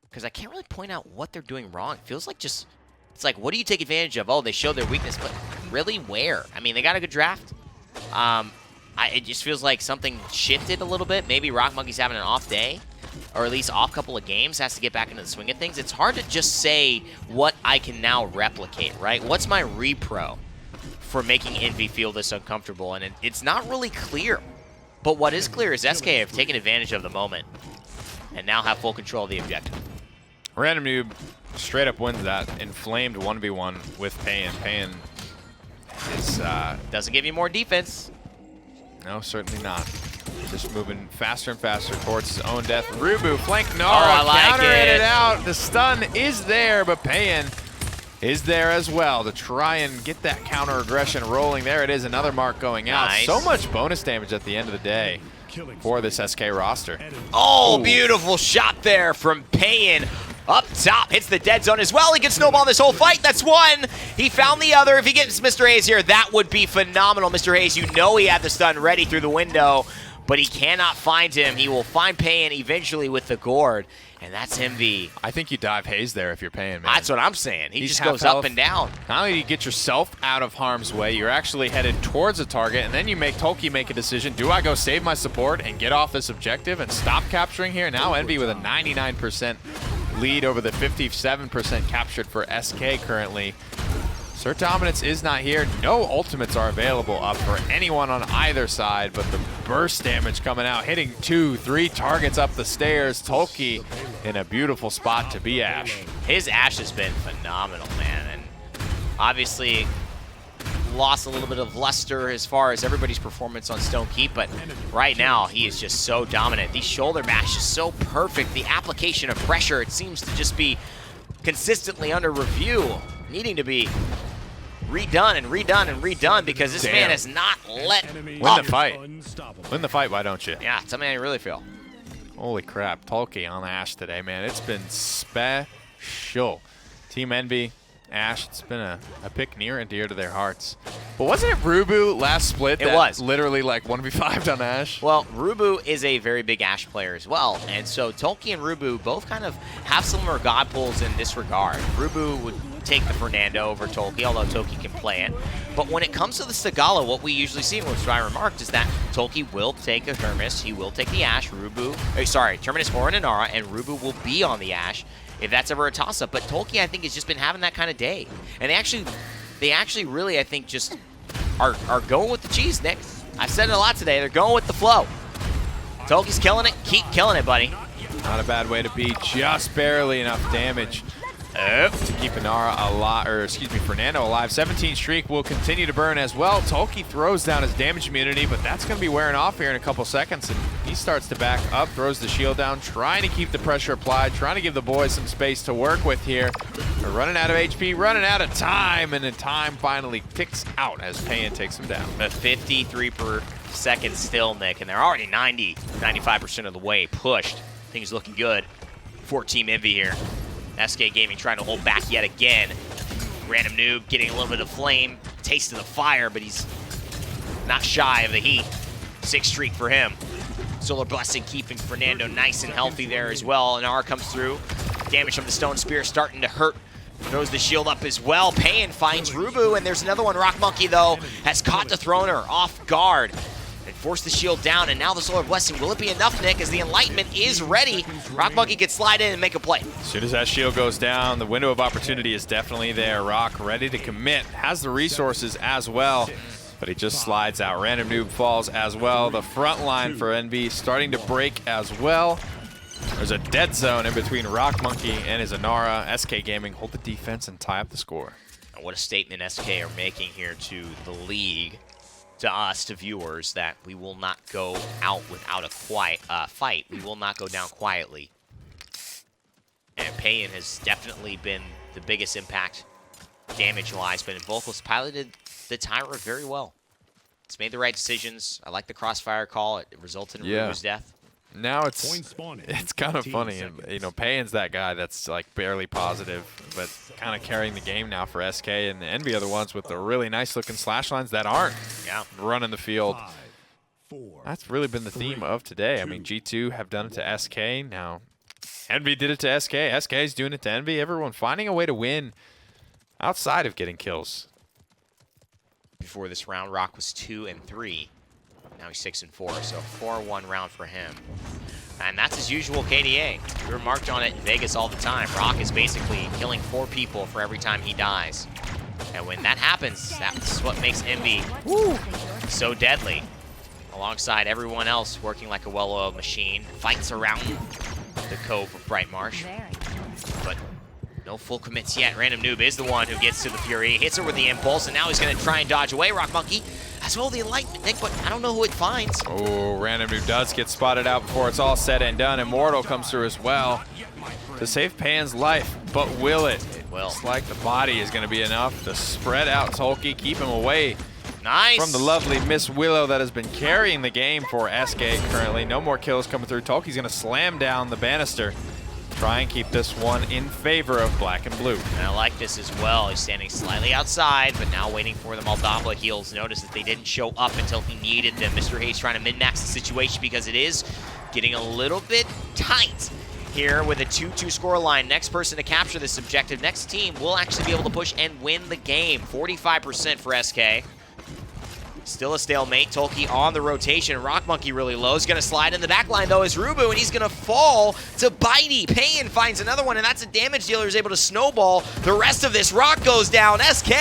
Because I can't really point out what they're doing wrong. It feels like just, it's like, what do you take advantage of? Oh, they showed their weakness, but really where? I mean, they got a good draft. It just feels like something shifted a little bit. Maybe Rock Monkey's having an off day, or at least off couple of games, has to get back into the swing of things. It's hard to just say what I can now replicate, right? What's my repro for making Envy feel this uncomfortable? And it's not really clear. But what is clear is SK have taken advantage of the moment and now have full control of the objective. Random Noob straight up wins that inflamed 1v1 with Payan. Payan is... Doesn't give you more defense. No, certainly not. Just moving faster and faster towards his own death. Rubu flank Nara, I like countering it. it out. The stun is there, but Payan is there as well to try and get that counter aggression rolling. There it is, another mark going out. Nice. So much bonus damage at the end of the day for this SK roster. Oh, Ooh. beautiful shot there from Payan. Up top, hits the dead zone as well. He can snowball this whole fight. That's one. He found the other. If he gets Mr. Hayes here, that would be phenomenal. Mr. Hayes, you know he had the stun ready through the window, but he cannot find him. He will find Payan eventually with the gourd, and that's MV. I think you dive Hayes there if you're Payan, man. That's what I'm saying. He He's just half goes up health. and down. Not only do you get yourself out of harm's way, you're actually headed towards a target, and then you make Tolkien make a decision. Do I go save my support and get off this objective and stop capturing here? Now Envy with a 99% lead over the 57% captured for SK currently. Sir Dominance is not here. No ultimates are available up for anyone on either side, but the burst damage coming out, hitting 2-3 targets up the stairs. Tolkien in a beautiful spot to be Ash. His Ash has been phenomenal, man, and obviously lost a little bit of luster as far as everybody's performance on Stone Keep, but right now he is just so dominant. These shoulder mash is so perfect. The application of pressure, it seems to just be consistently under review, needing to be redone and redone and redone because this man has not let up. Win the fight. Win the fight, why don't you? Yeah, tell me how you really feel. Holy crap, Tolkien on Ash today, man. It's been special. Team Envy, Ash, it's been a pick near and dear to their hearts. But wasn't it Rubu last split that was. literally like 1v5'd on Ash? Well, Rubu is a very big Ash player as well, and so Tolkien and Rubu both kind of have similar god pulls in this regard. Rubu would take the Fernando over Tolkien, although Tolkien can play it. But when it comes to the Sagala, what we usually see, which I remarked, is that Tolkien will take a Terminus, he will take the Ash, Terminus or an Inara, and Rubu will be on the Ash if that's ever a toss-up. But Tolkien, I think, has just been having that kind of day. And they actually really, I think, just are going with the cheese, Nick. I've said it a lot today. They're going with the flow. Tolkien's killing it. Keep killing it, buddy. Not a bad way to be. Just barely enough damage to keep Inara alive, or excuse me, Fernando alive. 17 streak will continue to burn as well. Tolkien throws down his damage immunity, but that's going to be wearing off here in a couple seconds, and he starts to back up, throws the shield down, trying to keep the pressure applied, trying to give the boys some space to work with here. They're running out of HP, running out of time, and the time finally ticks out as Payan takes him down. At 53 per second still, Nick, and they're already 95% of the way pushed. Things looking good for Team Envy here. SK Gaming trying to hold back yet again. Random Noob getting a little bit of flame, taste of the fire, but he's not shy of the heat. 6 streak for him. Solar Blessing keeping Fernando nice and healthy there as well. Inara comes through. Damage from the Stone Spear starting to hurt. Throws the shield up as well. Payan finds Rubu, and there's another one. Rock Monkey, though, has caught the Throner off guard. And forced the shield down, and now the Solar Blessing. Will it be enough, Nick, as the Enlightenment is ready? Rock Monkey can slide in and make a play. As soon as that shield goes down, the window of opportunity is definitely there. Rock ready to commit, has the resources as well, but he just slides out. Random Noob falls as well. The front line for NB starting to break as well. There's a dead zone in between Rock Monkey and his Inara. SK Gaming hold the defense and tie up the score. And what a statement SK are making here to the league, to us, to viewers, that we will not go out without a quiet fight. We will not go down quietly. And Payan has definitely been the biggest impact damage-wise, but Vocal's piloted the Tyra very well. It's made the right decisions. I like the crossfire call. It resulted in Rubu's death. Now Point it's spawning. kind of 15 funny. seconds. You know, Payan's that guy that's like barely positive, but kind of carrying the game now for SK, and the Envy are the ones with the really nice looking slash lines that aren't running the field. 5, 4, That's really been the theme of today. I mean, G2 have done it to SK. Now, Envy did it to SK. SK's doing it to Envy. Everyone finding a way to win outside of getting kills. Before this round, Rock was 2 and 3. Now he's 6 and 4, so 4-1 round for him. And that's his usual KDA. We remarked on it in Vegas all the time. Rock is basically killing 4 people for every time he dies. And when that happens, that's what makes Envy so deadly. Alongside everyone else working like a well-oiled machine, fights around the Cove of Bright Marsh. But no full commits yet. Random Noob is the one who gets to the Fury, hits her with the impulse, and now he's going to try and dodge away. Rock Monkey as well the Enlightenment, Nick, but I don't know who it finds. Oh, Random Noob does get spotted out before it's all said and done. Immortal comes through as well to save Pan's life, but will it? It will. It's like the body is going to be enough to spread out Tolkien, keep him away Nice. from the lovely Miss Willow that has been carrying the game for SK currently. No more kills coming through. Tolkien's going to slam down the banister. Try and keep this one in favor of black and blue. And I like this as well. He's standing slightly outside, but now waiting for them. Aldabla heals. Notice that they didn't show up until he needed them. Mr. Hayes trying to min-max the situation because it is getting a little bit tight here with a 2-2 score line. Next person to capture this objective, next team will actually be able to push and win the game. 45% for SK. Still a stalemate. Tolkien on the rotation. Rock Monkey really low. He's going to slide in the back line, though, is Rubu, and he's going to fall to Bitey. Payan finds another one, and that's a damage dealer who's able to snowball the rest of this. Rock goes down. SK,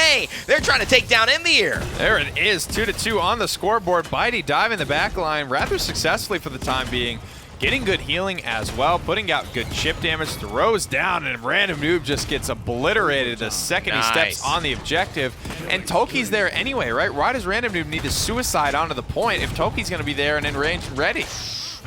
they're trying to take down Envy here. There it is, 2-2 on the scoreboard. Bitey diving the back line rather successfully for the time being. Getting good healing as well, putting out good chip damage, throws down, and Random Noob just gets obliterated the second he steps on the objective. And Toki's there anyway, right? Why does Random Noob need to suicide onto the point if Toki's going to be there and in range and ready?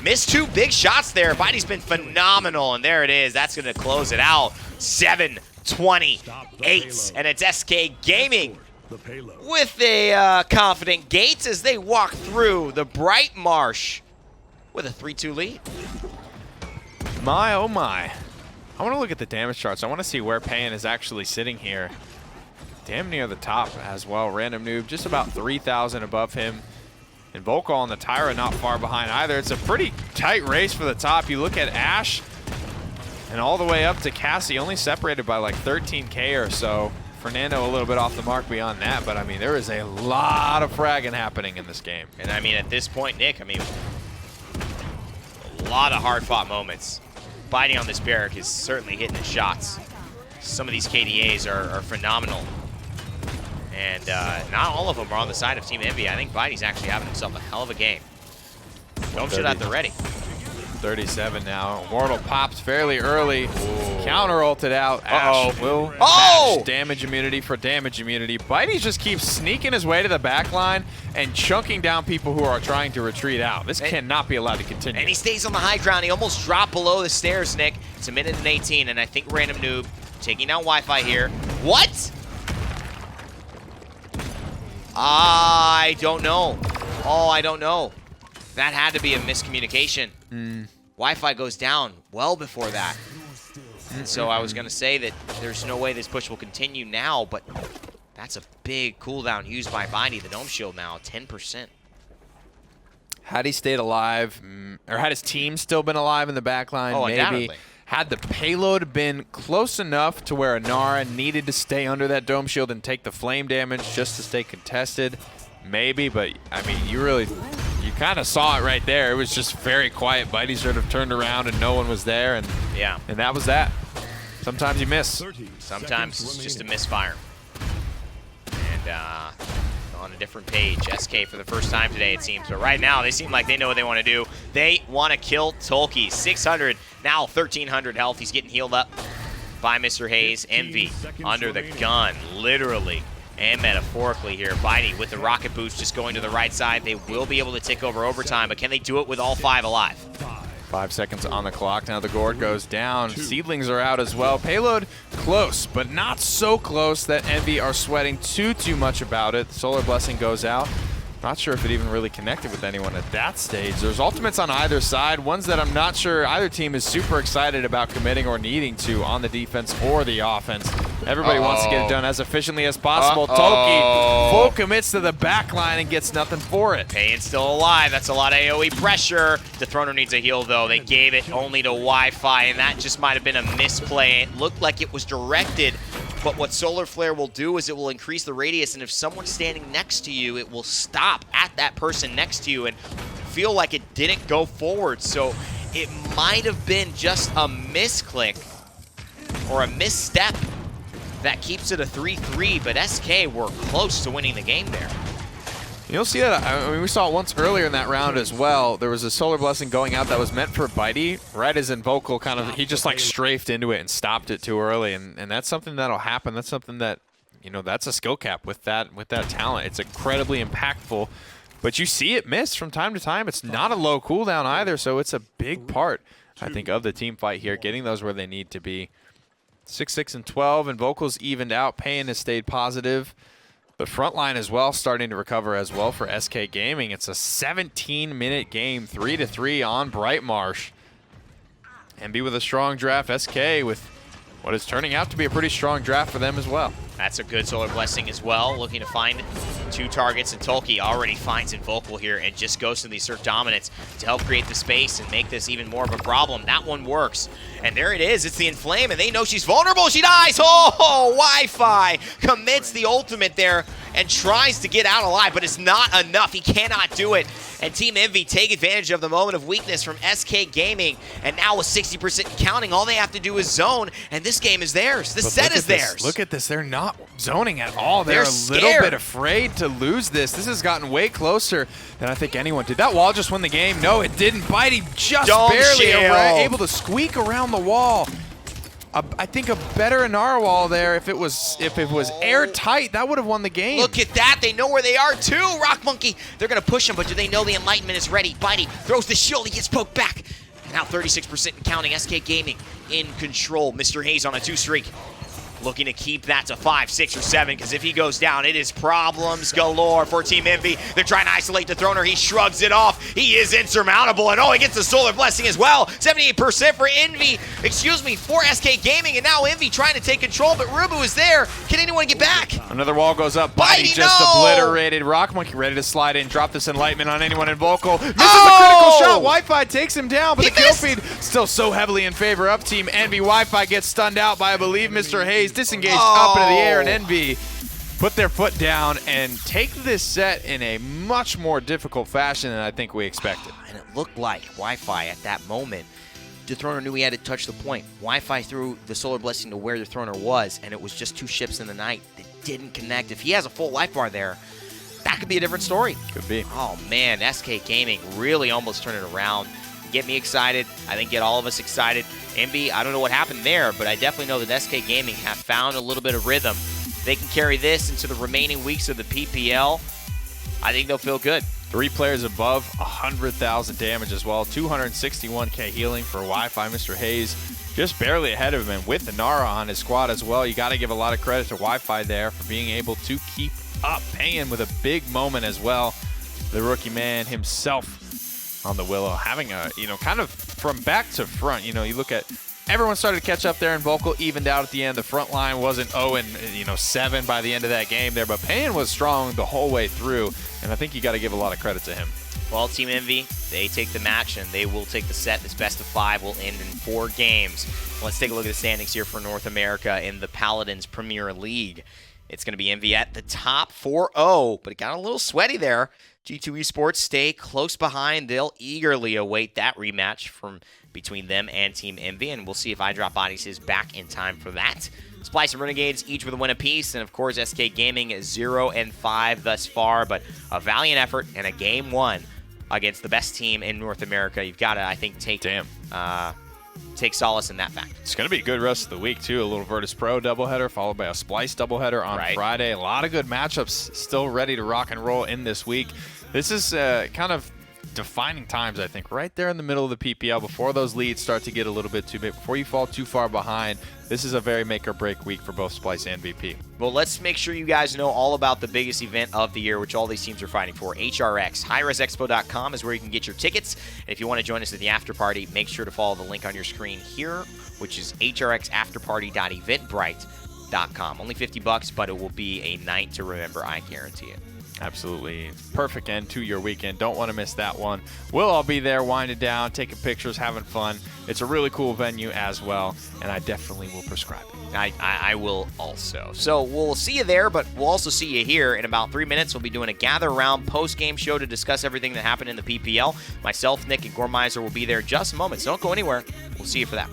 Missed 2 big shots there. Bitey's been phenomenal, and there it is. That's going to close it out. 7-28, and it's SK Gaming with a confident Gates as they walk through the Bright Marsh with a 3-2 lead. My, oh my. I want to look at the damage charts. I want to see where Payan is actually sitting here. Damn near the top as well. Random Noob just about 3,000 above him. And Volkal and the Tyra not far behind either. It's a pretty tight race for the top. You look at Ash and all the way up to Cassie, only separated by like 13K or so. Fernando a little bit off the mark beyond that, but I mean, there is a lot of fragging happening in this game. And I mean, at this point, Nick, I mean, a lot of hard-fought moments. Bitey on this barrack is certainly hitting the shots. Some of these KDAs are phenomenal. And not all of them are on the side of Team Envy. I think Bitey's actually having himself a hell of a game. Don't shoot at the ready. 37 now. Immortal pops fairly early. Counter ulted out. Ash will match damage immunity for damage immunity. Bitey just keeps sneaking his way to the back line and chunking down people who are trying to retreat out. This cannot be allowed to continue. And he stays on the high ground. He almost dropped below the stairs, Nick. It's 1:18, and I think Random Noob taking down Wi-Fi here. What? I don't know. Oh, I don't know. That had to be a miscommunication. Wi-Fi goes down well before that. And so I was going to say that there's no way this push will continue now, but that's a big cooldown used by Bitey. The Gnome Shield now, 10%. Had he stayed alive, or had his team still been alive in the back line, maybe. Undoubtedly. Had the payload been close enough to where Inara needed to stay under that Dome Shield and take the flame damage just to stay contested, maybe, but I mean, you kind of saw it right there. It was just very quiet. Bitey sort of turned around and no one was there, and and that was that. Sometimes you miss. Sometimes it's just a misfire. And on a different page, SK for the first time today, it seems. But right now, they seem like they know what they want to do. They want to kill Tolkien. 600, now 1,300 health. He's getting healed up by Mr. Hayes. Envy under the gun, literally and metaphorically here. Bitey with the rocket boost just going to the right side. They will be able to tick over overtime, but can they do it with all 5 alive? 5 seconds on the clock. Now the gourd goes down. Seedlings are out as well. Payload close, but not so close that Envy are sweating too much about it. Solar Blessing goes out. Not sure if it even really connected with anyone at that stage. There's ultimates on either side, ones that I'm not sure either team is super excited about committing or needing to on the defense or the offense. Everybody wants to get it done as efficiently as possible. Toki full commits to the back line and gets nothing for it. Payan's still alive. That's a lot of AoE pressure. Dethroner needs a heal, though. They gave it only to Wi-Fi, and that just might have been a misplay. It looked like it was directed, but what Solar Flare will do is it will increase the radius, and if someone's standing next to you, it will stop at that person next to you and feel like it didn't go forward. So it might have been just a misclick or a misstep that keeps it a 3-3, but SK were close to winning the game there. You'll see that. I mean, we saw it once earlier in that round as well. There was a Solar Blessing going out that was meant for Bitey, right as Invocal kind of, he just like strafed into it and stopped it too early, and that's something that'll happen. That's something that, you know, that's a skill cap with that talent. It's incredibly impactful, but you see it miss from time to time. It's not a low cooldown either, so it's a big part, I think, of the team fight here, getting those where they need to be. 6-6 and 12, and Vocal's evened out. Payan has stayed positive. The front line as well starting to recover as well for SK Gaming. It's a 17-minute game, 3-3 on Brightmarsh. MB with a strong draft, SK with what is turning out to be a pretty strong draft for them as well. That's a good Solar Blessing as well. Looking to find 2 targets, and Tolki already finds Invocal here and just goes to the Assert Dominance to help create the space and make this even more of a problem. That one works. And there it is. It's the Inflame, and they know she's vulnerable. She dies. Oh, Wi-Fi commits the ultimate there and tries to get out alive, but it's not enough. He cannot do it. And Team Envy take advantage of the moment of weakness from SK Gaming. And now with 60% counting, all they have to do is zone, and this game is theirs. The set is theirs. Look at this. They're not zoning at all. They're a little bit afraid to lose this. This has gotten way closer than I think anyone. Did that wall just win the game? No, it didn't. Bitey just barely able to squeak around the wall. I think a better Inara wall there, if it was airtight, that would have won the game. Look at that. They know where they are too. Rock Monkey. They're going to push him, but do they know the Enlightenment is ready? Bitey throws the shield. He gets poked back. Now 36% and counting. SK Gaming in control. Mr. Hayes on a 2 streak. Looking to keep that to 5, 6, or 7, because if he goes down, it is problems galore for Team Envy. They're trying to isolate Dethroner. He shrugs it off. He is insurmountable, and oh, he gets the Solar Blessing as well. 78% for Envy, for SK Gaming, and now Envy trying to take control, but Rubu is there. Can anyone get back? Another wall goes up. Bitey just obliterated. Rock Monkey ready to slide in, drop this Enlightenment on anyone in Vocal. Misses the critical shot. Wi-Fi takes him down, but the kill feed still so heavily in favor of Team Envy. Wi-Fi gets stunned out by, I believe, Mr. Hayes. Disengaged up into the air, and Envy put their foot down and take this set in a much more difficult fashion than I think we expected. And it looked like Wi-Fi at that moment. Dethroner knew he had to touch the point. Wi-Fi threw the Solar Blessing to where Dethroner was, and it was just 2 ships in the night that didn't connect. If he has a full life bar there, that could be a different story. Could be. Oh, man, SK Gaming really almost turned it around. Get me excited. I think get all of us excited. MB, I don't know what happened there, but I definitely know that SK Gaming have found a little bit of rhythm. They can carry this into the remaining weeks of the PPL. I think they'll feel good. 3 players above 100,000 damage as well. 261k healing for Wi-Fi. Mr. Hayes just barely ahead of him, and with Inara on his squad as well. You got to give a lot of credit to Wi-Fi there for being able to keep up. Payan with a big moment as well. The rookie man himself on the Willow, having a, kind of from back to front. You look at everyone started to catch up there, and Vocal evened out at the end. The front line wasn't 0-7 by the end of that game there, but Payan was strong the whole way through, and I think you got to give a lot of credit to him. Well, Team Envy, they take the match, and they will take the set. This best of 5 will end in 4 games. Let's take a look at the standings here for North America in the Paladins Premier League. It's going to be Envy at the top 4-0, but it got a little sweaty there. G2 Esports stay close behind. They'll eagerly await that rematch from between them and Team Envy, and we'll see if iDropBodies is back in time for that. Splice and Renegades each with a win apiece, and of course SK Gaming is 0-5 thus far, but a valiant effort and a game 1 against the best team in North America. You've got to, I think, take solace in that fact. It's going to be a good rest of the week, too. A little Virtus Pro doubleheader followed by a Splice doubleheader on Friday. A lot of good matchups still ready to rock and roll in this week. This is kind of defining times, I think, right there in the middle of the PPL before those leads start to get a little bit too big, before you fall too far behind. This is a very make or break week for both Splice and VP. Well, let's make sure you guys know all about the biggest event of the year, which all these teams are fighting for. HRX. HighResExpo.com is where you can get your tickets. And if you want to join us at the after party, make sure to follow the link on your screen here, which is hrxafterparty.eventbrite.com. Only $50, but it will be a night to remember, I guarantee it. Absolutely. Perfect end to your weekend. Don't want to miss that one. We'll all be there winding down, taking pictures, having fun. It's a really cool venue as well, and I definitely will prescribe it. I will also. So we'll see you there, but we'll also see you here in about 3 minutes. We'll be doing a gather around post-game show to discuss everything that happened in the PPL. Myself, Nick, and Gormizer will be there in just moments. Don't go anywhere. We'll see you for that.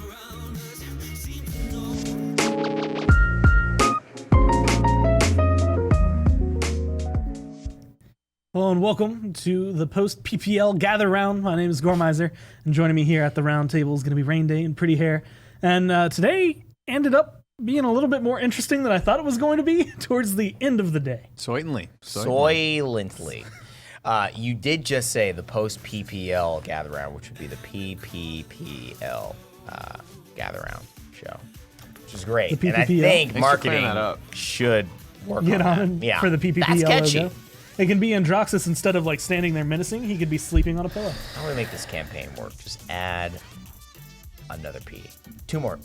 Hello and welcome to the post-PPL gather round. My name is Gormizer, and joining me here at the round table is going to be Rain Day and Pretty Hair. And today ended up being a little bit more interesting than I thought it was going to be towards the end of the day. Soylently. Soylently. You did just say the post-PPL gather round, which would be the PPPL gather round show, which is great. The and I PPPL? think Thanks for marketing clearing that up. should work Get on on that. Yeah. for the PPPL That's catchy. logo. It can be Androxus instead of like standing there menacing. He could be sleeping on a pillow. How do we make this campaign work? Just add another P. 3 more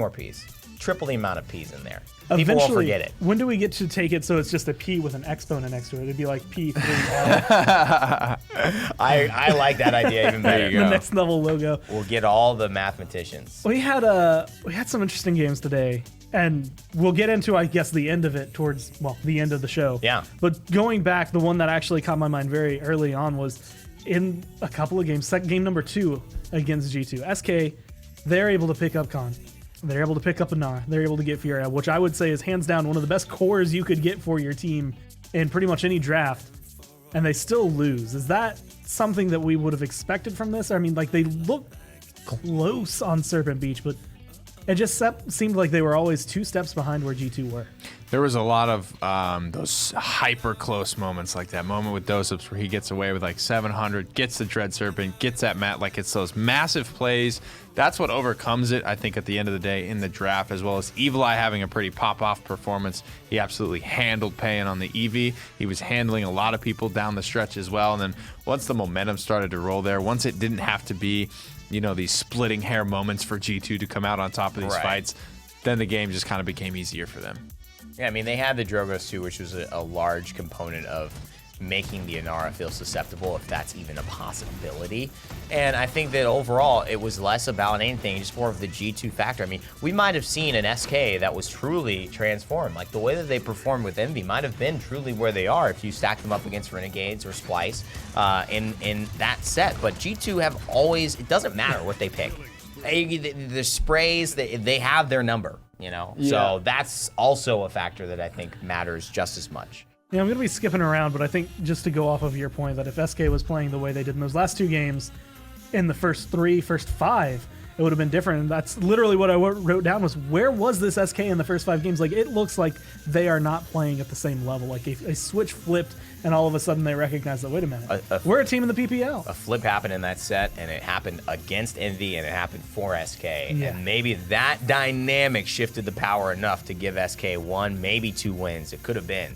Ps. Triple the amount of Ps in there. People Eventually, won't forget it. When do we get to take it so it's just a P with an exponent next to it? It'd be like P3L, I like that idea even better. you the go. next level logo. We'll get all the mathematicians. We had some interesting games today, and we'll get into, I guess, the end of it towards, well, the end of the show. Yeah. But going back, the one that actually caught my mind very early on was in a couple of games. Game number 2 against G2. SK, they're able to pick up Khan. They're able to pick up Anar. They're able to get Furia, which I would say is hands down one of the best cores you could get for your team in pretty much any draft. And they still lose. Is that something that we would have expected from this? I mean, like, they look close on Serpent Beach, but it just seemed like they were always 2 steps behind where G2 were. There was a lot of those hyper close moments, like that moment with Doseps where he gets away with like 700, gets the Dread Serpent, gets that mat. Like, it's those massive plays. That's what overcomes it, I think, at the end of the day in the draft, as well as Evil Eye having a pretty pop-off performance. He absolutely handled Payan on the EV. He was handling a lot of people down the stretch as well. And then once the momentum started to roll there, once it didn't have to be, you know, these splitting hair moments for G2 to come out on top of these fights, then the game just kind of became easier for them. Yeah, I mean, they had the Drogos too, which was a large component of making the Inara feel susceptible, if that's even a possibility. And I think that overall, it was less about anything, just more of the G2 factor. I mean, we might have seen an SK that was truly transformed. Like, the way that they performed with Envy might have been truly where they are if you stack them up against Renegades or Splice in that set. But G2 have always, it doesn't matter what they pick. The sprays, they have their number, you know? Yeah. So that's also a factor that I think matters just as much. Yeah, I'm going to be skipping around, but I think just to go off of your point that if SK was playing the way they did in those last 2 games, in the first 5, it would have been different. And that's literally what I wrote down was, where was this SK in the first 5 games? Like, it looks like they are not playing at the same level. Like, a switch flipped, and all of a sudden they recognize that, wait a minute, we're a team in the PPL. A flip happened in that set, and it happened against Envy, and it happened for SK. Yeah. And maybe that dynamic shifted the power enough to give SK 1, maybe 2 wins. It could have been.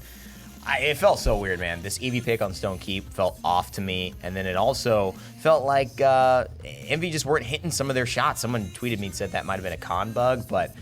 It felt so weird, man. This EV pick on Stone Keep felt off to me, and then it also felt like Envy just weren't hitting some of their shots. Someone tweeted me and said that might have been a con bug, but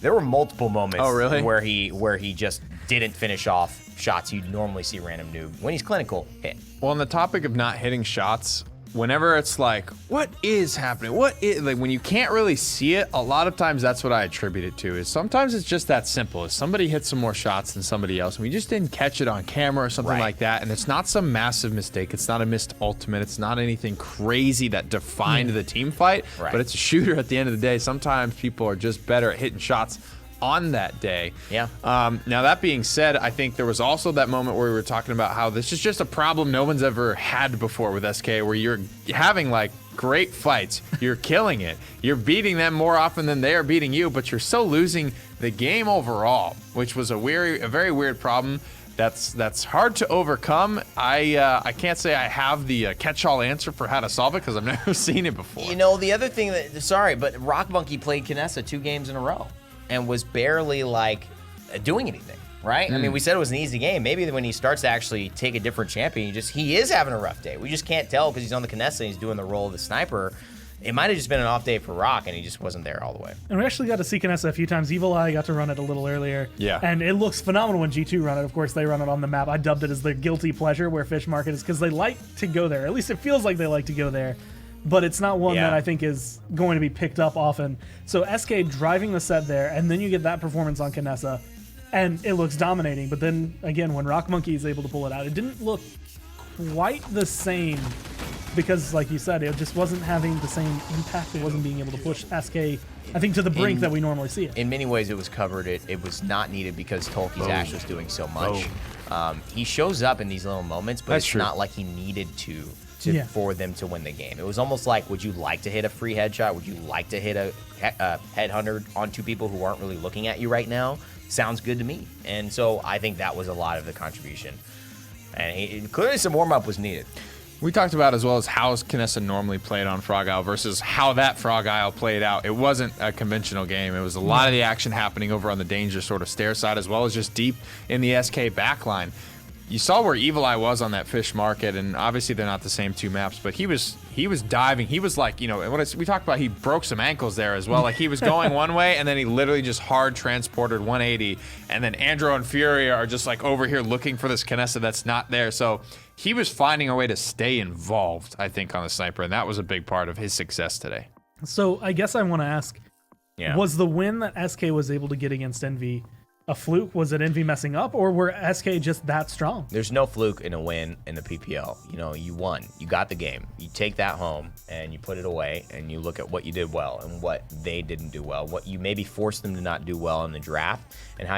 there were multiple moments where he just didn't finish off shots you'd normally see random noob when he's clinical hit. Well, on the topic of not hitting shots, whenever it's like, what is happening? What is, like, when you can't really see it, a lot of times that's what I attribute it to, is sometimes it's just that simple. Is somebody hit some more shots than somebody else, and we just didn't catch it on camera or something like that, and it's not some massive mistake. It's not a missed ultimate. It's not anything crazy that defined the team fight, but it's a shooter at the end of the day. Sometimes people are just better at hitting shots on that day. Yeah. Now, that being said, I think there was also that moment where we were talking about how this is just a problem no one's ever had before with SK, where you're having like great fights, you're killing it, you're beating them more often than they are beating you, but you're still losing the game overall, which was a very weird problem. That's hard to overcome. I can't say I have the catch-all answer for how to solve it because I've never seen it before. You know, the other thing that, sorry, but Rock Monkey played Kinessa 2 games in a row and was barely like doing anything, right? I mean, we said it was an easy game. Maybe when he starts to actually take a different champion, he is having a rough day. We just can't tell because he's on the Kinessa and he's doing the role of the sniper. It might have just been an off day for Rock, and he just wasn't there all the way. And we actually got to see Kinessa a few times. Evil Eye got to run it a little earlier. Yeah. And it looks phenomenal when G2 run it. Of course, they run it on the map. I dubbed it as the guilty pleasure where Fish Market is because they like to go there. At least it feels like they like to go there. But it's not one that I think is going to be picked up often. So SK driving the set there, and then you get that performance on Kinessa, and it looks dominating. But then, again, when Rock Monkey is able to pull it out, it didn't look quite the same because, like you said, it just wasn't having the same impact. It wasn't being able to push SK, I think, to the brink that we normally see it. In many ways, it was covered. It was not needed because Tolkien's Ash was doing so much. He shows up in these little moments, but it's not like he needed to for them to win the game. It was almost like, would you like to hit a free headshot? Would you like to hit a headhunter on 2 people who aren't really looking at you right now? Sounds good to me. And so I think that was a lot of the contribution. And clearly some warm-up was needed. We talked about as well as how Kinessa normally played on Frog Isle versus how that Frog Isle played out. It wasn't a conventional game. It was a lot of the action happening over on the danger sort of stair side as well as just deep in the SK backline. You saw where Evil Eye was on that Fish Market, and obviously they're not the same 2 maps, but he was diving. He was like, you know, we talked about, he broke some ankles there as well. Like he was going one way, and then he literally just hard transported 180, and then Andro and Fury are just like over here looking for this Kinessa that's not there. So he was finding a way to stay involved, I think, on the sniper, and that was a big part of his success today. So I guess I want to ask, was the win that SK was able to get against Envy a fluke? Was it Envy messing up, or were SK just that strong? There's no fluke in a win in the PPL. You know, you won. You got the game. You take that home and you put it away and you look at what you did well and what they didn't do well, what you maybe forced them to not do well in the draft, and how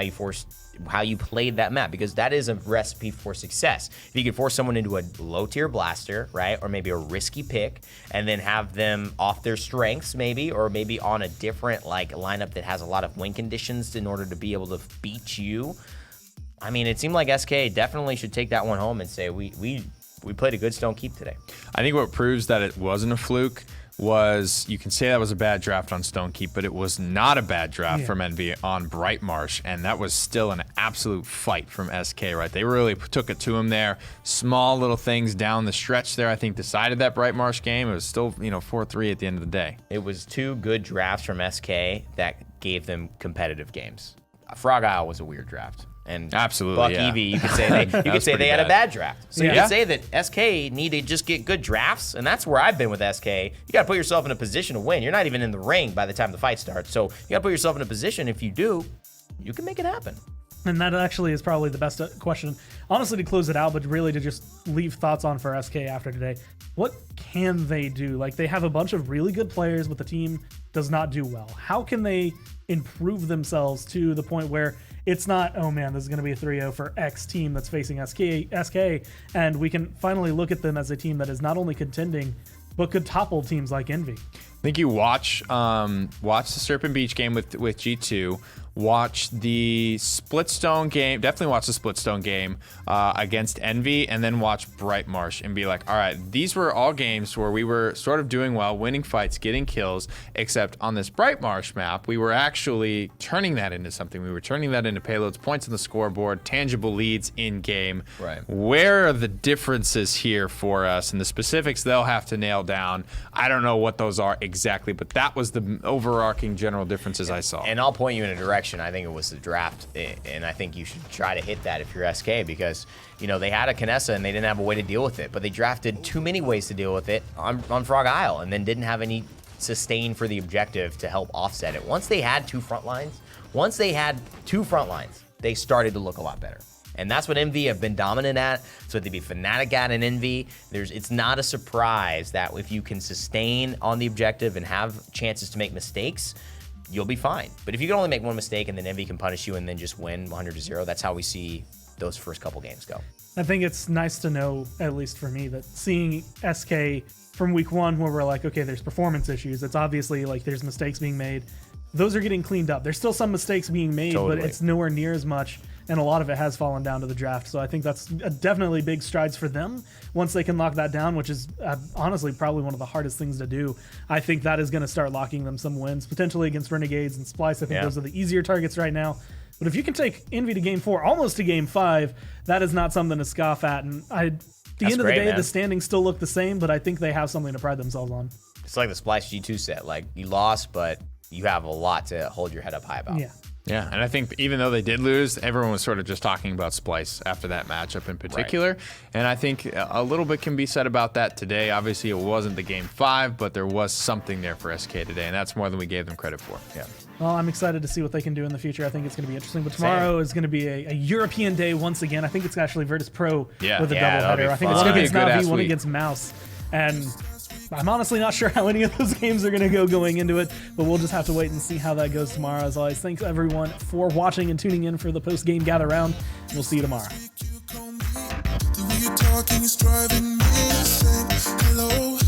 you played that map, because that is a recipe for success. If you could force someone into a low-tier blaster, right, or maybe a risky pick, and then have them off their strengths maybe, or maybe on a different like lineup that has a lot of win conditions in order to be able to beat you. I mean, it seemed like SK definitely should take that one home and say, we played a good Stone Keep today. I think what proves that it wasn't a fluke was, you can say that was a bad draft on Stone Keep, but it was not a bad draft from Envy on Bright Marsh, and that was still an absolute fight from SK, right? They really took it to him there. Small little things down the stretch there, I think, decided that Bright Marsh game. It was still, 4-3 at the end of the day. It was 2 good drafts from SK that gave them competitive games. Frog Isle was a weird draft. And absolutely, Buck Eevee, you could say they had a bad draft. So you could say that SK need to just get good drafts, and that's where I've been with SK. You got to put yourself in a position to win. You're not even in the ring by the time the fight starts. So you got to put yourself in a position. If you do, you can make it happen. And that actually is probably the best question, honestly, to close it out, but really to just leave thoughts on for SK after today. What can they do? Like, they have a bunch of really good players, but the team does not do well. How can they improve themselves to the point where it's not, oh man, this is going to be a 3-0 for X team that's facing SK, and we can finally look at them as a team that is not only contending, but could topple teams like Envy? I think you watch the Serpent Beach game with G2, watch the Splitstone game, definitely watch the Splitstone game against Envy, and then watch Bright Marsh and be like, all right, these were all games where we were sort of doing well, winning fights, getting kills, except on this Bright Marsh map, we were actually turning that into something. We were turning that into payloads, points on the scoreboard, tangible leads in game. Right. Where are the differences here for us? And the specifics they'll have to nail down. I don't know what those are exactly, but that was the overarching general differences I saw. And I'll point you in a direction. I think it was the draft, and I think you should try to hit that if you're SK, because they had a Kinessa and they didn't have a way to deal with it, but they drafted too many ways to deal with it on Frog Isle, and then didn't have any sustain for the objective to help offset it. Once they had two front lines, they started to look a lot better. And that's what Envy have been dominant at. So they'd be Fnatic at an Envy. It's not a surprise that if you can sustain on the objective and have chances to make mistakes, you'll be fine. But if you can only make one mistake and then Envy can punish you and then just win 100-0, that's how we see those first couple games go. I think it's nice to know, at least for me, that seeing SK from week one, where we're like, okay, there's performance issues. It's obviously like there's mistakes being made. Those are getting cleaned up. There's still some mistakes being made, but it's nowhere near as much and a lot of it has fallen down to the draft. So I think that's definitely big strides for them once they can lock that down, which is honestly probably one of the hardest things to do. I think that is going to start locking them some wins, potentially against Renegades and Splice. I think those are the easier targets right now. But if you can take Envy to game 4, almost to game 5, that is not something to scoff at. And at the end of the day, the standings still look the same, but I think they have something to pride themselves on. It's like the Splice G2 set. Like, you lost, but you have a lot to hold your head up high about. Yeah. Yeah, and I think even though they did lose, everyone was sort of just talking about Splice after that matchup in particular. Right. And I think a little bit can be said about that today. Obviously, it wasn't the game 5, but there was something there for SK today, and that's more than we gave them credit for. Yeah. Well, I'm excited to see what they can do in the future. I think it's going to be interesting. But tomorrow is going to be a European day once again. I think it's actually Virtus Pro with a doubleheader. I think it's against Navi, one against Mouse. And I'm honestly not sure how any of those games are going to go going into it, but we'll just have to wait and see how that goes tomorrow. As always, thanks everyone for watching and tuning in for the post-game gather round. We'll see you tomorrow. Talking is driving me insane. Hello.